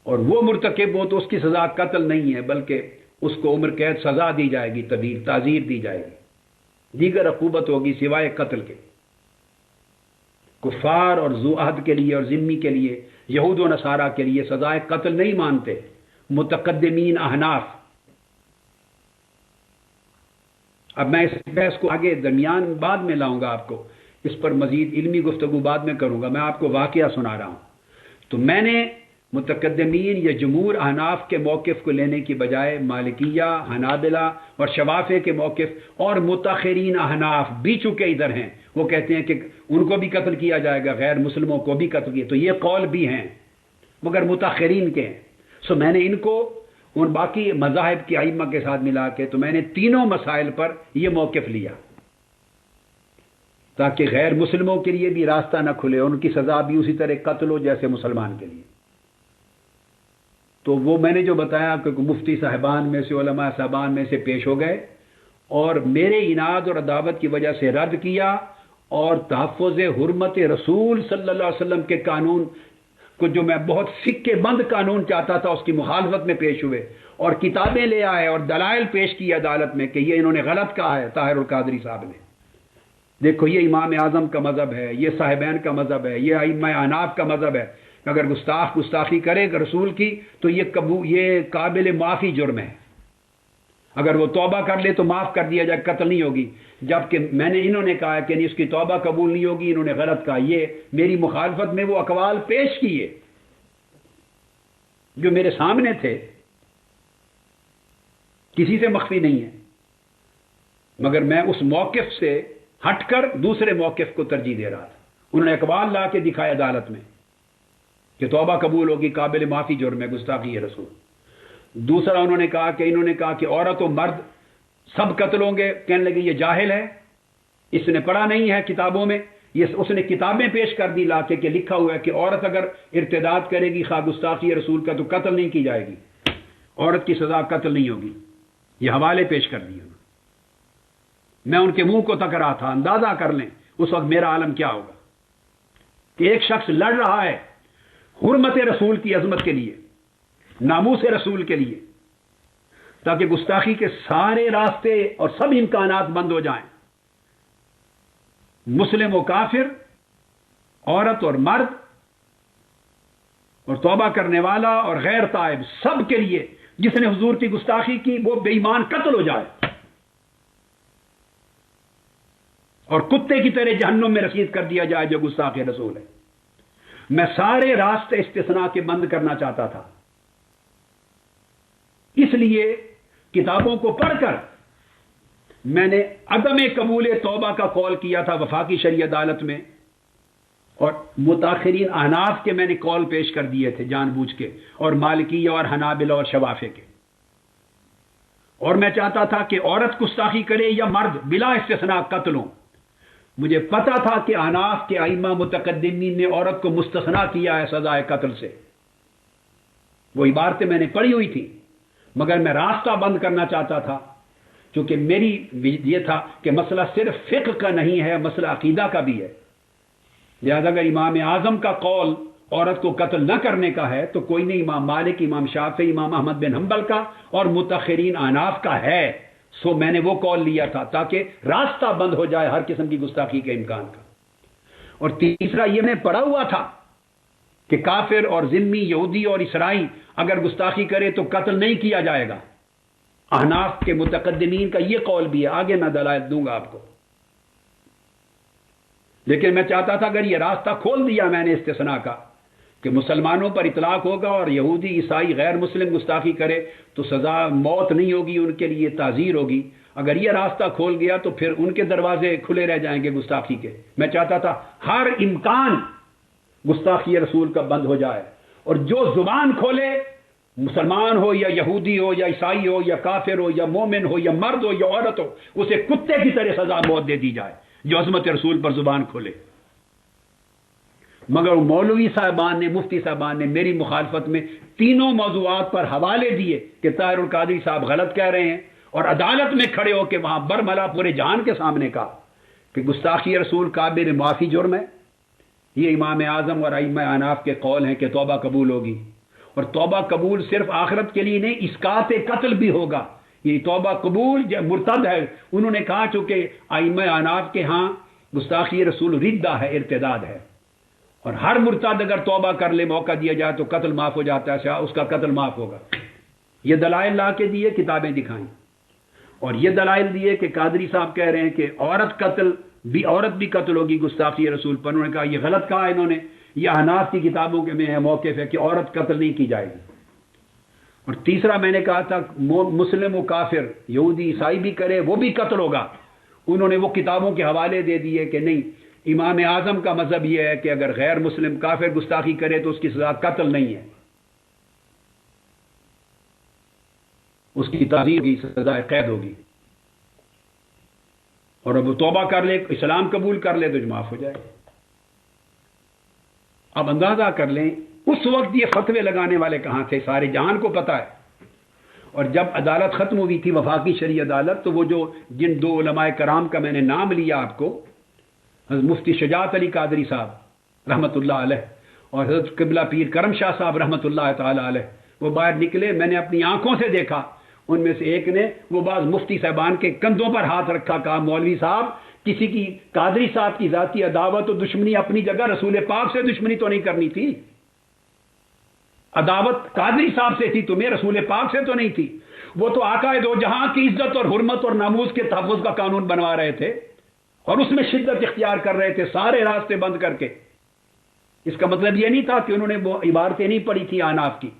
اور وہ مرتکب ہو تو اس کی سزا قتل نہیں ہے، بلکہ اس کو عمر قید سزا دی جائے گی، تعزیر دی جائے گی، دیگر عقوبت ہوگی سوائے قتل کے. کفار اور ذو عہد کے لیے اور ذمی کے لیے، یہود و نصارہ کے لیے سزائے قتل نہیں مانتے متقدمین احناف. اب میں اس بحث کو آگے درمیان بعد میں لاؤں گا، آپ کو اس پر مزید علمی گفتگو بعد میں کروں گا. میں آپ کو واقعہ سنا رہا ہوں. تو میں نے متقدمین یا جمہور احناف کے موقف کو لینے کی بجائے مالکیہ، حنابلہ اور شوافع کے موقف اور متاخرین احناف بھی چونکہ ادھر ہیں، وہ کہتے ہیں کہ ان کو بھی قتل کیا جائے گا، غیر مسلموں کو بھی قتل کیا. تو یہ قول بھی ہیں مگر متاخرین کے ہیں. سو میں نے ان کو ان باقی مذاہب کی ائمہ کے ساتھ ملا کے، تو میں نے تینوں مسائل پر یہ موقف لیا تاکہ غیر مسلموں کے لیے بھی راستہ نہ کھلے، ان کی سزا بھی اسی طرح قتل ہو جیسے مسلمان کے لیے. تو وہ میں نے جو بتایا کہ مفتی صاحبان میں سے، علماء صاحبان میں سے پیش ہو گئے اور میرے عناد اور عداوت کی وجہ سے رد کیا، اور تحفظ حرمت رسول صلی اللہ علیہ وسلم کے قانون کو، جو میں بہت سکے بند قانون چاہتا تھا، اس کی مخالفت میں پیش ہوئے اور کتابیں لے آئے اور دلائل پیش کی عدالت میں کہ یہ انہوں نے غلط کہا ہے. طاہر القادری صاحب نے، دیکھو یہ امام اعظم کا مذہب ہے، یہ صاحبین کا مذہب ہے، یہ ائمہ احناف کا مذہب ہے، اگر گستاخی کرے رسول کی تو یہ قابل معافی جرم ہے، اگر وہ توبہ کر لے تو معاف کر دیا جائے، قتل نہیں ہوگی. جبکہ میں نے انہوں نے کہا کہ اس کی توبہ قبول نہیں ہوگی، انہوں نے غلط کہا. یہ میری مخالفت میں وہ اقوال پیش کیے جو میرے سامنے تھے، کسی سے مخفی نہیں ہے، مگر میں اس موقف سے ہٹ کر دوسرے موقف کو ترجیح دے رہا تھا. انہوں نے اقوال لا کے دکھائے عدالت میں کہ توبہ قبول ہوگی، قابل معافی جرم ہے گستاخی رسول. دوسرا انہوں نے کہا کہ عورت و مرد سب قتل ہوں گے. کہنے لگے یہ جاہل ہے، اس نے پڑھا نہیں ہے کتابوں میں، یہ اس نے کتابیں پیش کر دی لا کے کہ لکھا ہوا ہے کہ عورت اگر ارتداد کرے گی خواہ گستاخی رسول کا تو قتل نہیں کی جائے گی، عورت کی سزا قتل نہیں ہوگی. یہ حوالے پیش کر دیے. میں ان کے منہ کو تک رہا تھا. اندازہ کر لیں اس وقت میرا عالم کیا ہوگا کہ ایک شخص لڑ رہا ہے حرمت رسول کی عظمت کے لیے، ناموس رسول کے لیے، تاکہ گستاخی کے سارے راستے اور سب امکانات بند ہو جائیں. مسلم و کافر، عورت اور مرد، اور توبہ کرنے والا اور غیر تائب، سب کے لیے جس نے حضور کی گستاخی کی وہ بے ایمان قتل ہو جائے اور کتے کی طرح جہنم میں رسید کر دیا جائے جو گستاخ رسول ہے. میں سارے راستے استثناء کے بند کرنا چاہتا تھا. اس لیے کتابوں کو پڑھ کر میں نے عدم قبول توبہ کا قول کیا تھا وفاقی شرعی عدالت میں، اور متاخرین احناف کے میں نے قول پیش کر دیے تھے جان بوجھ کے، اور مالکیہ اور حنابلہ اور شوافے کے. اور میں چاہتا تھا کہ عورت گستاخی کرے یا مرد بلا استثناء قتل ہو. مجھے پتا تھا کہ احناف کے ائمہ متقدمین نے عورت کو مستثنا کیا ہے سزائے قتل سے. وہ عبارتیں میں نے پڑھی ہوئی تھی، مگر میں راستہ بند کرنا چاہتا تھا، کیونکہ میری یہ تھا کہ مسئلہ صرف فقہ کا نہیں ہے، مسئلہ عقیدہ کا بھی ہے. لہذا اگر امام اعظم کا قول عورت کو قتل نہ کرنے کا ہے تو کوئی نہیں، امام مالک، امام شافعی، امام احمد بن حنبل کا اور متاخرین احناف کا ہے. سو میں نے وہ قول لیا تھا تاکہ راستہ بند ہو جائے ہر قسم کی گستاخی کے امکان کا. اور تیسرا یہ میں پڑھا ہوا تھا کہ کافر اور ذمی، یہودی اور عیسائی اگر گستاخی کرے تو قتل نہیں کیا جائے گا. احناف کے متقدمین کا یہ قول بھی ہے، آگے میں دلائل دوں گا آپ کو. لیکن میں چاہتا تھا اگر یہ راستہ کھول دیا میں نے استثناء کا کہ مسلمانوں پر اطلاق ہوگا اور یہودی عیسائی غیر مسلم گستاخی کرے تو سزا موت نہیں ہوگی، ان کے لیے تعزیر ہوگی. اگر یہ راستہ کھول گیا تو پھر ان کے دروازے کھلے رہ جائیں گے گستاخی کے. میں چاہتا تھا ہر امکان گستاخی رسول کا بند ہو جائے، اور جو زبان کھولے، مسلمان ہو یا یہودی ہو یا عیسائی ہو یا کافر ہو یا مومن ہو یا مرد ہو یا عورت ہو، اسے کتے کی طرح سزا موت دے دی جائے جو عظمت رسول پر زبان کھولے. مگر مولوی صاحبان نے، مفتی صاحبان نے میری مخالفت میں تینوں موضوعات پر حوالے دیے کہ طاہر القادری صاحب غلط کہہ رہے ہیں، اور عدالت میں کھڑے ہو کے وہاں برملا پورے جہان کے سامنے کہا کہ گستاخی رسول قابل معافی جرم ہے. یہ امام اعظم اور ائمہ احناف کے قول ہیں کہ توبہ قبول ہوگی، اور توبہ قبول صرف آخرت کے لیے نہیں، اسقاط قتل بھی ہوگا. یہ توبہ قبول مرتد ہے. انہوں نے کہا چونکہ ائمہ احناف کے ہاں گستاخی رسول ردہ ہے، ارتداد ہے، اور ہر مرتد اگر توبہ کر لے، موقع دیا جائے تو قتل معاف ہو جاتا ہے، اس کا قتل معاف ہوگا. یہ دلائل لا کے دیے، کتابیں دکھائیں. اور یہ دلائل دیے کہ قادری صاحب کہہ رہے ہیں کہ عورت بھی قتل ہوگی گستاخی رسول پر. انہوں نے کہا یہ غلط کہا انہوں نے، یہ احناف کی کتابوں کے میں ہے موقف ہے کہ عورت قتل نہیں کی جائے گی. اور تیسرا میں نے کہا تھا مسلم و کافر، یہودی عیسائی بھی کرے وہ بھی قتل ہوگا. انہوں نے وہ کتابوں کے حوالے دے دیے کہ نہیں، امام اعظم کا مذہب یہ ہے کہ اگر غیر مسلم کافر گستاخی کرے تو اس کی سزا قتل نہیں ہے، اس کی تعزیر کی سزا قید ہوگی، اور اب وہ توبہ کر لے، اسلام قبول کر لے تو معاف ہو جائے. اب اندازہ کر لیں اس وقت یہ فتوے لگانے والے کہاں تھے، سارے جہان کو پتا ہے. اور جب عدالت ختم ہوئی تھی وفاقی شرعی عدالت، تو وہ جن دو علماء کرام کا میں نے نام لیا آپ کو، حضرت مفتی شجاعت علی قادری صاحب رحمۃ اللہ علیہ اور حضرت قبلہ پیر کرم شاہ صاحب رحمۃ اللہ تعالی علیہ، وہ باہر نکلے. میں نے اپنی آنکھوں سے دیکھا، ان میں سے ایک نے وہ بعض مفتی صاحبان کے کندھوں پر ہاتھ رکھا، کہا مولوی صاحب کسی کی قادری صاحب کی ذاتی عداوت و دشمنی اپنی جگہ، رسول پاک سے دشمنی تو نہیں کرنی تھی. عداوت قادری صاحب سے تھی، تمہیں رسول پاک سے تو نہیں تھی. وہ تو آقا دو جہاں کی عزت اور حرمت اور ناموس کے تحفظ کا قانون بنوا رہے تھے اور اس میں شدت اختیار کر رہے تھے، سارے راستے بند کر کے. اس کا مطلب یہ نہیں تھا کہ انہوں نے وہ عبارتیں نہیں پڑھی تھی احناف کی،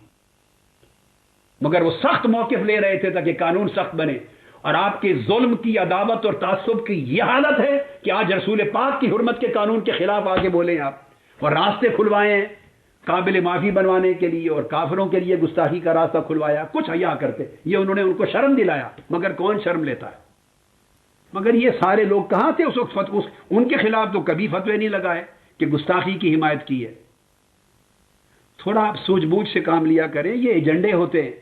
مگر وہ سخت موقف لے رہے تھے تاکہ قانون سخت بنے. اور آپ کے ظلم کی، عداوت اور تعصب کی یہ حالت ہے کہ آج رسول پاک کی حرمت کے قانون کے خلاف آگے بولیں آپ، اور راستے کھلوائے ہیں قابل معافی بنوانے کے لیے، اور کافروں کے لیے گستاخی کا راستہ کھلوایا. کچھ حیا کرتے، یہ انہوں نے ان کو شرم دلایا، مگر کون شرم لیتا ہے. مگر یہ سارے لوگ کہاں تھے اس وقت؟ ان کے خلاف تو کبھی فتوے نہیں لگائے کہ گستاخی کی حمایت کی ہے. تھوڑا آپ سوچ بوجھ سے کام لیا کریں، یہ ایجنڈے ہوتے ہیں.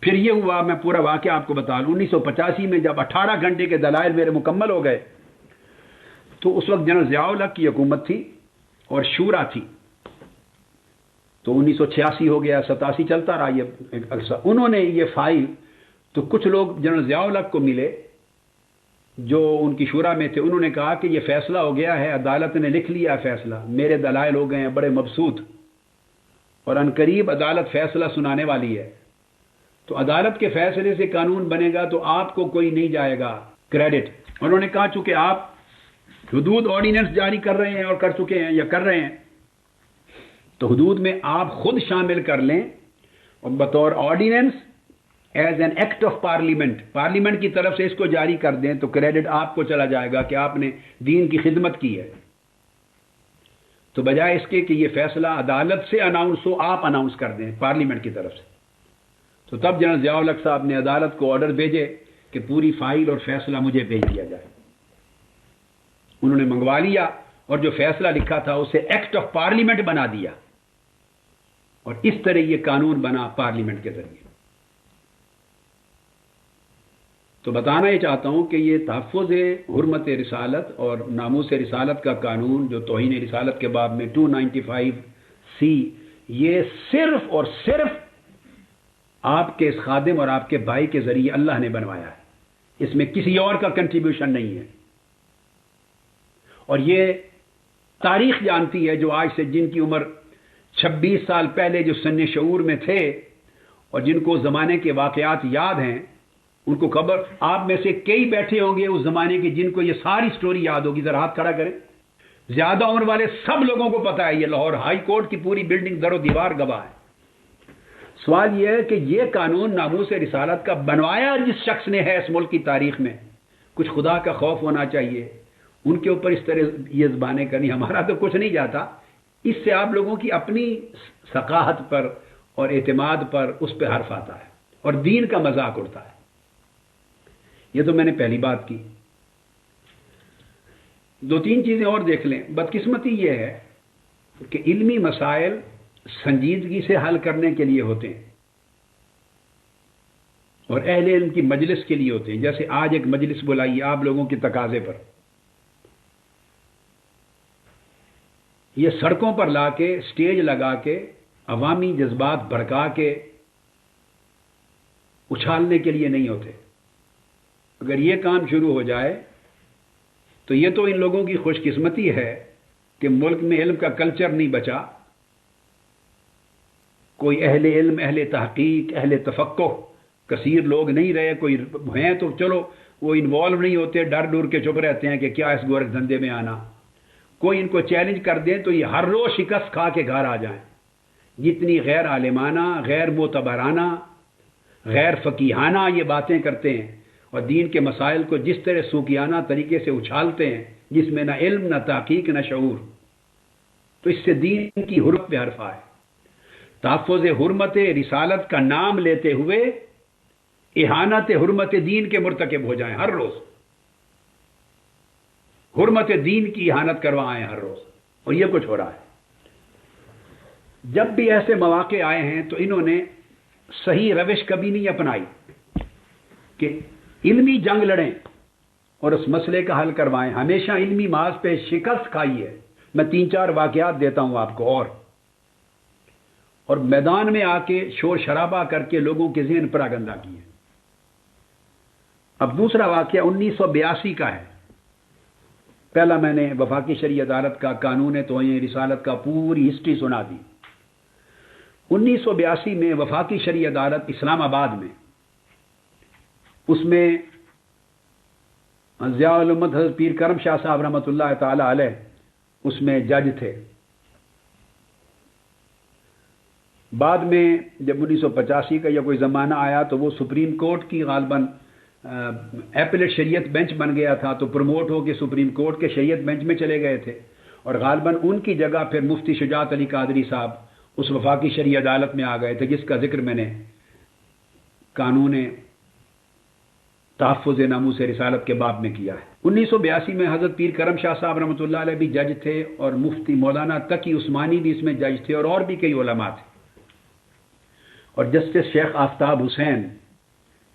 پھر یہ ہوا، میں پورا واقعہ آپ کو بتا لوں. 1985 میں جب 18 گھنٹے کے دلائل میرے مکمل ہو گئے تو اس وقت جنرل ضیاء الحق کی حکومت تھی اور شورا تھی. تو 1986 ہو گیا، 87 چلتا رہا یہ عرصہ. انہوں نے یہ فائل، تو کچھ لوگ جنرل ضیاء الحق کو ملے جو ان کی شورا میں تھے، انہوں نے کہا کہ یہ فیصلہ ہو گیا ہے، عدالت نے لکھ لیا فیصلہ، میرے دلائل ہو گئے ہیں بڑے مبسوط، اور عنقریب عدالت فیصلہ سنانے والی ہے. تو عدالت کے فیصلے سے قانون بنے گا تو آپ کو کوئی نہیں جائے گا کریڈٹ. انہوں نے کہا چونکہ آپ حدود آرڈیننس جاری کر رہے ہیں اور کر چکے ہیں یا کر رہے ہیں، تو حدود میں آپ خود شامل کر لیں اور بطور ordinance as an act of parliament کی طرف سے اس کو جاری کر دیں تو کریڈٹ آپ کو چلا جائے گا کہ آپ نے دین کی خدمت کی ہے. تو بجائے اس کے کہ یہ فیصلہ عدالت سے اناؤنس ہو، آپ اناؤنس کر دیں پارلیمنٹ کی طرف سے. تو تب جنرل ضیاء الحق صاحب نے عدالت کو آرڈر بھیجے کہ پوری فائل اور فیصلہ مجھے بھیج دیا جائے. انہوں نے منگوا لیا اور جو فیصلہ لکھا تھا اسے ایکٹ آف پارلیمنٹ بنا دیا، اور اس طرح یہ قانون بنا پارلیمنٹ کے ذریعے. تو بتانا یہ چاہتا ہوں کہ یہ تحفظ حرمت رسالت اور ناموس رسالت کا قانون جو توہین رسالت کے باب میں 295C، یہ صرف اور صرف آپ کے اس خادم اور آپ کے بھائی کے ذریعے اللہ نے بنوایا ہے. اس میں کسی اور کا کنٹریبیوشن نہیں ہے. اور یہ تاریخ جانتی ہے، جو آج سے جن کی عمر 26 سال پہلے جو سن شعور میں تھے اور جن کو زمانے کے واقعات یاد ہیں، ان کو خبر. آپ میں سے کئی بیٹھے ہوں گے اس زمانے کے جن کو یہ ساری سٹوری یاد ہوگی. ذرا ہاتھ کھڑا کریں. زیادہ عمر والے سب لوگوں کو پتا ہے، یہ لاہور ہائی کورٹ کی پوری بلڈنگ در و دیوار گواہ ہے. سوال یہ ہے کہ یہ قانون ناموس رسالت کا بنوایا جس شخص نے ہے اس ملک کی تاریخ میں، کچھ خدا کا خوف ہونا چاہیے. ان کے اوپر اس طرح یہ زبانیں کرنی، ہمارا تو کچھ نہیں جاتا. اس سے آپ لوگوں کی اپنی ثقافت پر اور اعتماد پر اس پہ حرف آتا ہے اور دین کا مذاق اڑتا ہے. یہ تو میں نے پہلی بات کی. 2-3 چیزیں اور دیکھ لیں. بدقسمتی یہ ہے کہ علمی مسائل سنجیدگی سے حل کرنے کے لیے ہوتے ہیں اور اہل علم کی مجلس کے لیے ہوتے ہیں. جیسے آج ایک مجلس بلائی آپ لوگوں کے تقاضے پر، یہ سڑکوں پر لا کے سٹیج لگا کے عوامی جذبات بھڑکا کے اچھالنے کے لیے نہیں ہوتے. اگر یہ کام شروع ہو جائے تو یہ تو ان لوگوں کی خوش قسمتی ہے کہ ملک میں علم کا کلچر نہیں بچا. کوئی اہل علم، اہل تحقیق، اہل تفقہ کثیر لوگ نہیں رہے. کوئی ہیں تو چلو وہ انوالو نہیں ہوتے، ڈر ڈور کے چپ رہتے ہیں کہ کیا اس گورکھ دھندے میں آنا. کوئی ان کو چیلنج کر دیں تو یہ ہر روز شکست کھا کے گھر آ جائیں. جتنی غیر عالمانہ، غیر معتبرانہ، غیر فقیہانہ یہ باتیں کرتے ہیں اور دین کے مسائل کو جس طرح سوکیانہ طریقے سے اچھالتے ہیں، جس میں نہ علم، نہ تحقیق، نہ شعور، تو اس سے دین کی حرمت پہ حرف آئے. تحفظ حرمت رسالت کا نام لیتے ہوئے اہانت حرمت دین کے مرتکب ہو جائیں. ہر روز حرمت دین کی اہانت کروائیں ہر روز، اور یہ کچھ ہو رہا ہے. جب بھی ایسے مواقع آئے ہیں تو انہوں نے صحیح روش کبھی نہیں اپنائی کہ علمی جنگ لڑیں اور اس مسئلے کا حل کروائیں. ہمیشہ علمی محاذ پہ شکست کھائی ہے. میں 3-4 واقعات دیتا ہوں آپ کو اور میدان میں آ کے شور شرابہ کر کے لوگوں کے ذہن پر آگندہ کیے. اب دوسرا واقعہ 1982 کا ہے. پہلا میں نے وفاقی شرعی عدالت کا قانون توہین رسالت کا پوری ہسٹری سنا دی. 1982 میں وفاقی شرعی عدالت اسلام آباد میں، اس میں ضیاء الامت حضرت پیر کرم شاہ صاحب رحمۃ اللہ تعالی علیہ اس میں جج تھے. بعد میں جب 1985 کا یا کوئی زمانہ آیا تو وہ سپریم کورٹ کی غالباً ایپلیٹ شریعت بینچ بن گیا تھا، تو پروموٹ ہو کے سپریم کورٹ کے شریعت بینچ میں چلے گئے تھے، اور غالباً ان کی جگہ پھر مفتی شجاعت علی قادری صاحب اس وفاقی شرعی عدالت میں آ گئے تھے، جس کا ذکر میں نے قانون تحفظ ناموس رسالت کے باب میں کیا ہے۔ 1982 میں حضرت پیر کرم شاہ صاحب رحمۃ اللہ علیہ بھی جج تھے، اور مفتی مولانا تقی عثمانی بھی اس میں جج تھے، اور بھی کئی علماء تھے، اور جسٹس شیخ آفتاب حسین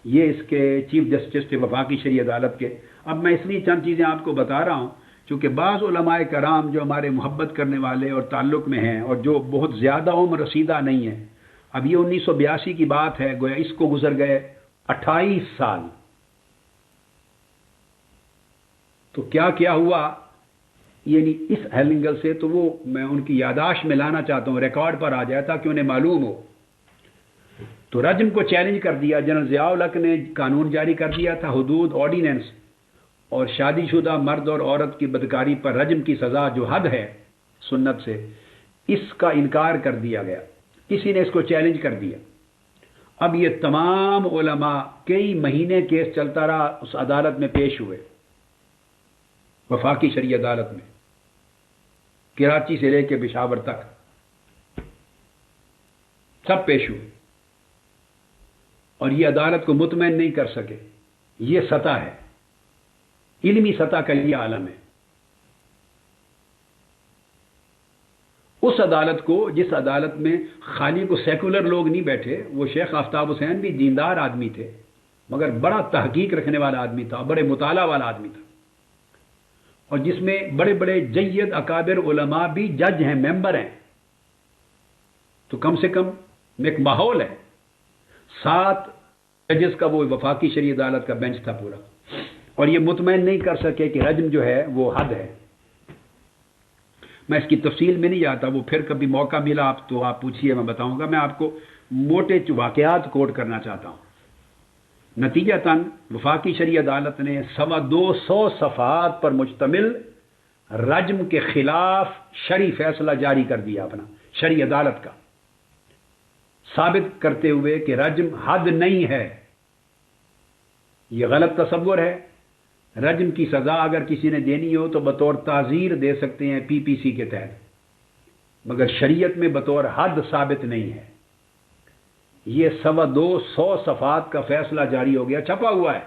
یہ اس کے چیف جسٹس تھے وفاقی شرعی عدالت کے۔ اب میں اس لیے چند چیزیں آپ کو بتا رہا ہوں چونکہ بعض علماء کرام جو ہمارے محبت کرنے والے اور تعلق میں ہیں اور جو بہت زیادہ عمر رسیدہ نہیں ہیں، اب یہ 1982 کی بات ہے، گویا اس کو گزر گئے 28 سال۔ تو کیا ہوا یعنی اس اینگل سے، تو وہ میں ان کی یاداشت میں لانا چاہتا ہوں، ریکارڈ پر آ جائے تاکہ انہیں معلوم ہو۔ تو رجم کو چیلنج کر دیا، جنرل ضیاء الحق نے قانون جاری کر دیا تھا، حدود آرڈیننس، اور شادی شدہ مرد اور عورت کی بدکاری پر رجم کی سزا جو حد ہے سنت سے، اس کا انکار کر دیا گیا، کسی نے اس کو چیلنج کر دیا۔ اب یہ تمام علماء کئی مہینے کیس چلتا رہا، اس عدالت میں پیش ہوئے، وفاقی شرعی عدالت میں، کراچی سے لے کے پشاور تک سب پیش ہوئے، اور یہ عدالت کو مطمئن نہیں کر سکے۔ یہ سطح ہے، علمی سطح کا یہ عالم ہے۔ اس عدالت کو، جس عدالت میں خالی کو سیکولر لوگ نہیں بیٹھے، وہ شیخ آفتاب حسین بھی دیندار آدمی تھے مگر بڑا تحقیق رکھنے والا آدمی تھا، بڑے مطالعہ والا آدمی تھا، اور جس میں بڑے بڑے جید اکابر علماء بھی جج ہیں، ممبر ہیں، تو کم سے کم ایک ماحول ہے۔ 7 ججز کا وہ وفاقی شرعی عدالت کا بینچ تھا پورا، اور یہ مطمئن نہیں کر سکے کہ رجم جو ہے وہ حد ہے۔ میں اس کی تفصیل میں نہیں جاتا، وہ پھر کبھی موقع ملا آپ تو آپ پوچھیے، میں بتاؤں گا۔ میں آپ کو موٹے واقعات کوٹ کرنا چاہتا ہوں۔ نتیجتاً وفاقی شرعی عدالت نے 225 صفحات پر مشتمل رجم کے خلاف شرعی فیصلہ جاری کر دیا اپنا، شرعی عدالت کا، ثابت کرتے ہوئے کہ رجم حد نہیں ہے۔ یہ غلط تصور ہے۔ رجم کی سزا اگر کسی نے دینی ہو تو بطور تعزیر دے سکتے ہیں PPC کے تحت، مگر شریعت میں بطور حد ثابت نہیں ہے۔ یہ 225 صفحات کا فیصلہ جاری ہو گیا، چھپا ہوا ہے،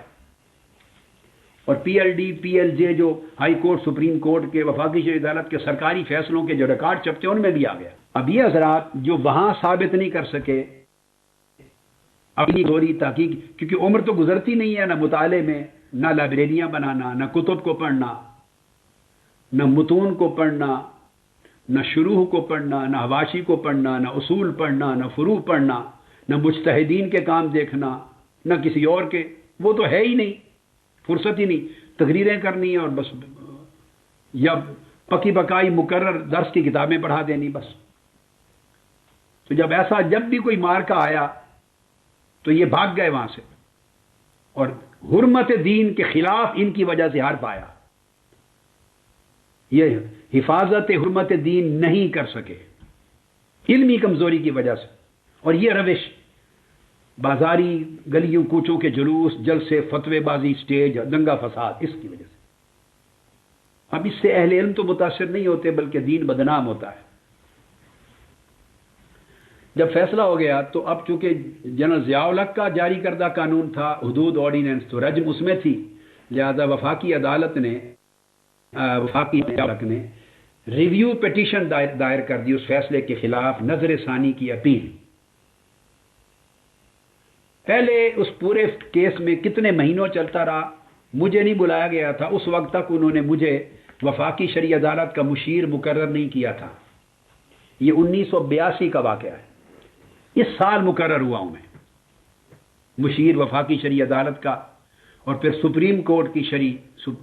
اور PLD PLJ جو ہائی کورٹ سپریم کورٹ کے وفاقی شرعی عدالت کے سرکاری فیصلوں کے جو ریکارڈ چھپتے ہیں ان میں بھی آ گیا۔ اب یہ حضرات جو وہاں ثابت نہیں کر سکے اپنی غوری تحقیق، کیونکہ عمر تو گزرتی نہیں ہے نہ مطالعے میں، نہ لائبریریاں بنانا، نہ کتب کو پڑھنا، نہ متون کو پڑھنا، نہ شروح کو پڑھنا، نہ حواشی کو پڑھنا، نہ اصول پڑھنا، نہ فروع پڑھنا، نہ مجتہدین کے کام دیکھنا، نہ کسی اور کے، وہ تو ہے ہی نہیں، فرصت ہی نہیں، تقریریں کرنی ہے اور بس، یا پکی پکائی مقرر درس کی کتابیں پڑھا دینی بس۔ تو جب بھی کوئی مارکا آیا تو یہ بھاگ گئے وہاں سے، اور حرمت دین کے خلاف ان کی وجہ سے ہار پایا۔ یہ حفاظت حرمت دین نہیں کر سکے علمی کمزوری کی وجہ سے، اور یہ روش بازاری گلیوں کوچوں کے جلوس، جلسے، فتوے بازی، سٹیج، دنگا فساد، اس کی وجہ سے۔ اب اس سے اہل علم تو متاثر نہیں ہوتے بلکہ دین بدنام ہوتا ہے۔ جب فیصلہ ہو گیا تو اب چونکہ جنرل ضیاء الحق کا جاری کردہ قانون تھا، حدود آرڈیننس، تو رجم اس میں تھی، لہذا وفاقی عدالت نے، وفاقی عدالت نے ریویو پیٹیشن دائر کر دی اس فیصلے کے خلاف، نظر ثانی کی اپیل۔ پہلے اس پورے کیس میں کتنے مہینوں چلتا رہا، مجھے نہیں بلایا گیا تھا، اس وقت تک انہوں نے مجھے وفاقی شرعی عدالت کا مشیر مقرر نہیں کیا تھا۔ یہ 1982 کا واقعہ ہے، اس سال مقرر ہوا ہوں میں مشیر وفاقی شرعی عدالت کا، اور پھر سپریم کورٹ کی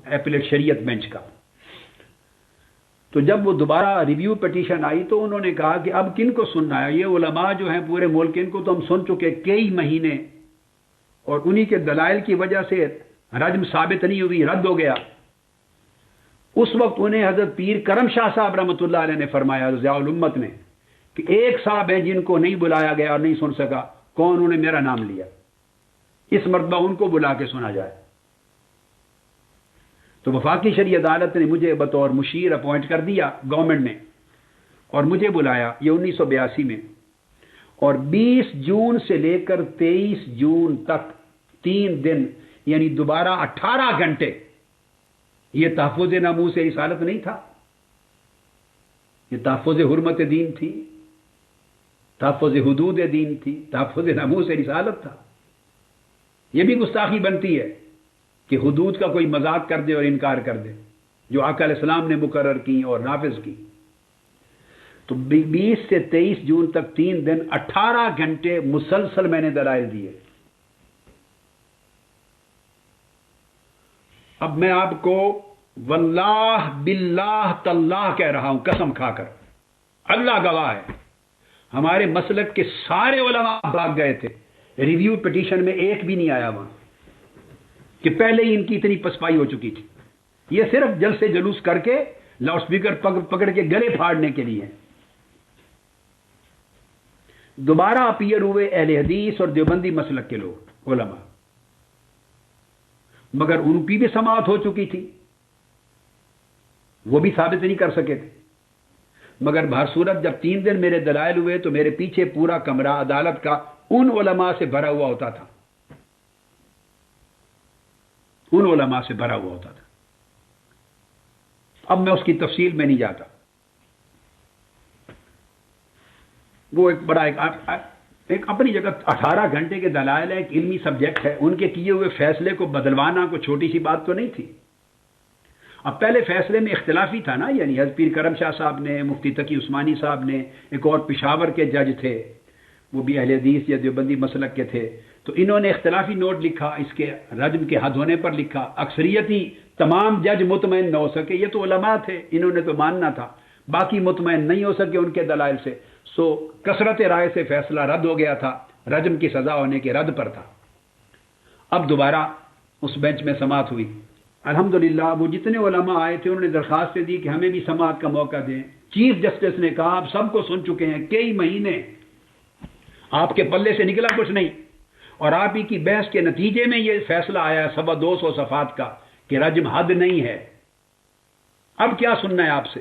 ایپلیٹ شریعت بینچ کا۔ تو جب وہ دوبارہ ریویو پیٹیشن آئی تو انہوں نے کہا کہ اب کن کو سننا ہے، یہ علماء جو ہیں پورے ملک، ان کو تو ہم سن چکے کئی مہینے، اور انہی کے دلائل کی وجہ سے رجم ثابت نہیں ہوئی، رد ہو گیا۔ اس وقت انہیں حضرت پیر کرم شاہ صاحب رحمۃ اللہ علیہ نے فرمایا، ضیاء الامت نے، کہ ایک صاحب ہیں جن کو نہیں بلایا گیا اور نہیں سن سکا، کون؟ انہوں نے میرا نام لیا، اس مرتبہ ان کو بلا کے سنا جائے۔ تو وفاقی شرعی عدالت نے مجھے بطور مشیر اپوائنٹ کر دیا گورنمنٹ نے، اور مجھے بلایا یہ 1982 میں، اور 20 جون سے لے کر 23 جون تک 3 دن یعنی دوبارہ 18 گھنٹے. یہ تحفظ ناموس رسالت نہیں تھا، یہ تحفظ حرمت دین تھی، تحفظ حدود دین تھی، تحفظ ناموس رسالت تھا. یہ بھی گستاخی بنتی ہے کہ حدود کا کوئی مذاق کر دے اور انکار کر دے جو آقا علیہ السلام نے مقرر کی اور نافذ کی. تو 20 سے 23 جون تک 3 دن 18 گھنٹے مسلسل میں نے دلائل دیے. اب میں آپ کو واللہ باللہ تاللہ کہہ رہا ہوں قسم کھا کر، اللہ گواہ ہے، ہمارے مسلک کے سارے علماء بھاگ گئے تھے. ریویو پٹیشن میں ایک بھی نہیں آیا وہاں کہ پہلے ہی ان کی اتنی پسپائی ہو چکی تھی. یہ صرف جلسے جلوس کر کے لاؤڈ اسپیکر پکڑ کے گلے پھاڑنے کے لیے. دوبارہ اپیئر ہوئے اہل حدیث اور دیوبندی مسلک کے لوگ علماء، مگر ان کی بھی سماعت ہو چکی تھی، وہ بھی ثابت نہیں کر سکے تھے. مگر بہر صورت جب 3 دن میرے دلائل ہوئے تو میرے پیچھے پورا کمرہ عدالت کا ان علماء سے بھرا ہوا ہوتا تھا، ان علماء سے بھرا ہوا ہوتا تھا. اب میں اس کی تفصیل میں نہیں جاتا. وہ ایک بڑا ایک اپنی جگہ 18 گھنٹے کے دلائل ہے، ایک علمی سبجیکٹ ہے. ان کے کیے ہوئے فیصلے کو بدلوانا کوئی چھوٹی سی بات تو نہیں تھی. اب پہلے فیصلے میں اختلافی تھا نا، یعنی حضرت پیر کرم شاہ صاحب نے، مفتی تقی عثمانی صاحب نے، ایک اور پشاور کے جج تھے وہ بھی اہل حدیث یا دیوبندی مسلک کے تھے، تو انہوں نے اختلافی نوٹ لکھا، اس کے رجم کے حد ہونے پر لکھا. اکثریتی تمام جج مطمئن نہ ہو سکے، یہ تو علماء تھے، انہوں نے تو ماننا تھا، باقی مطمئن نہیں ہو سکے ان کے دلائل سے. سو کثرت رائے سے فیصلہ رد ہو گیا تھا، رجم کی سزا ہونے کے رد پر تھا. اب دوبارہ اس بینچ میں سماعت ہوئی. الحمدللہ وہ جتنے علماء آئے تھے انہوں نے درخواست دی کہ ہمیں بھی سماعت کا موقع دیں. چیف جسٹس نے کہا آپ سب کو سن چکے ہیں، کئی مہینے آپ کے پلے سے نکلا کچھ نہیں، اور آپ ہی کی بحث کے نتیجے میں یہ فیصلہ آیا 250 صفحات کا کہ رجم حد نہیں ہے. اب کیا سننا ہے آپ سے؟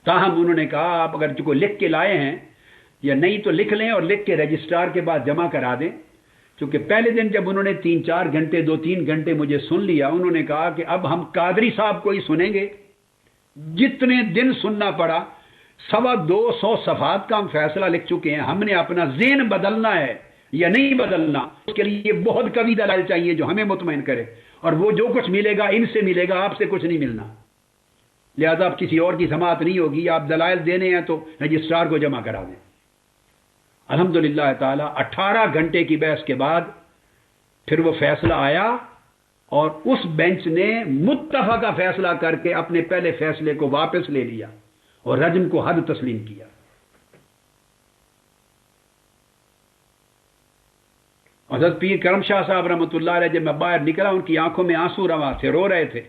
تاہم انہوں نے کہا آپ اگر کو لکھ کے لائے ہیں یا نہیں تو لکھ لیں اور لکھ کے رجسٹرار کے بعد جمع کرا دیں. کیونکہ پہلے دن جب انہوں نے 3-4 گھنٹے 2-3 گھنٹے مجھے سن لیا، انہوں نے کہا کہ اب ہم قادری صاحب کو ہی سنیں گے. جتنے دن سننا پڑا، 250 صفحات کا ہم فیصلہ لکھ چکے ہیں، ہم نے اپنا ذہن بدلنا ہے یا نہیں بدلنا، اس کے لیے بہت قوی دلائل چاہیے جو ہمیں مطمئن کرے، اور وہ جو کچھ ملے گا ان سے ملے گا، آپ سے کچھ نہیں ملنا. لہذا اب کسی اور کی سماعت نہیں ہوگی، آپ دلائل دینے ہیں تو رجسٹرار کو جمع کرا دیں. الحمدللہ تعالی 18 گھنٹے کی بحث کے بعد پھر وہ فیصلہ آیا، اور اس بینچ نے متفقہ فیصلہ کر کے اپنے پہلے فیصلے کو واپس لے لیا اور رجم کو حد تسلیم کیا. حضرت پیر کرم شاہ صاحب رحمۃ اللہ علیہ جب میں باہر نکلا ان کی آنکھوں میں آنسو رواں تھے، رو رہے تھے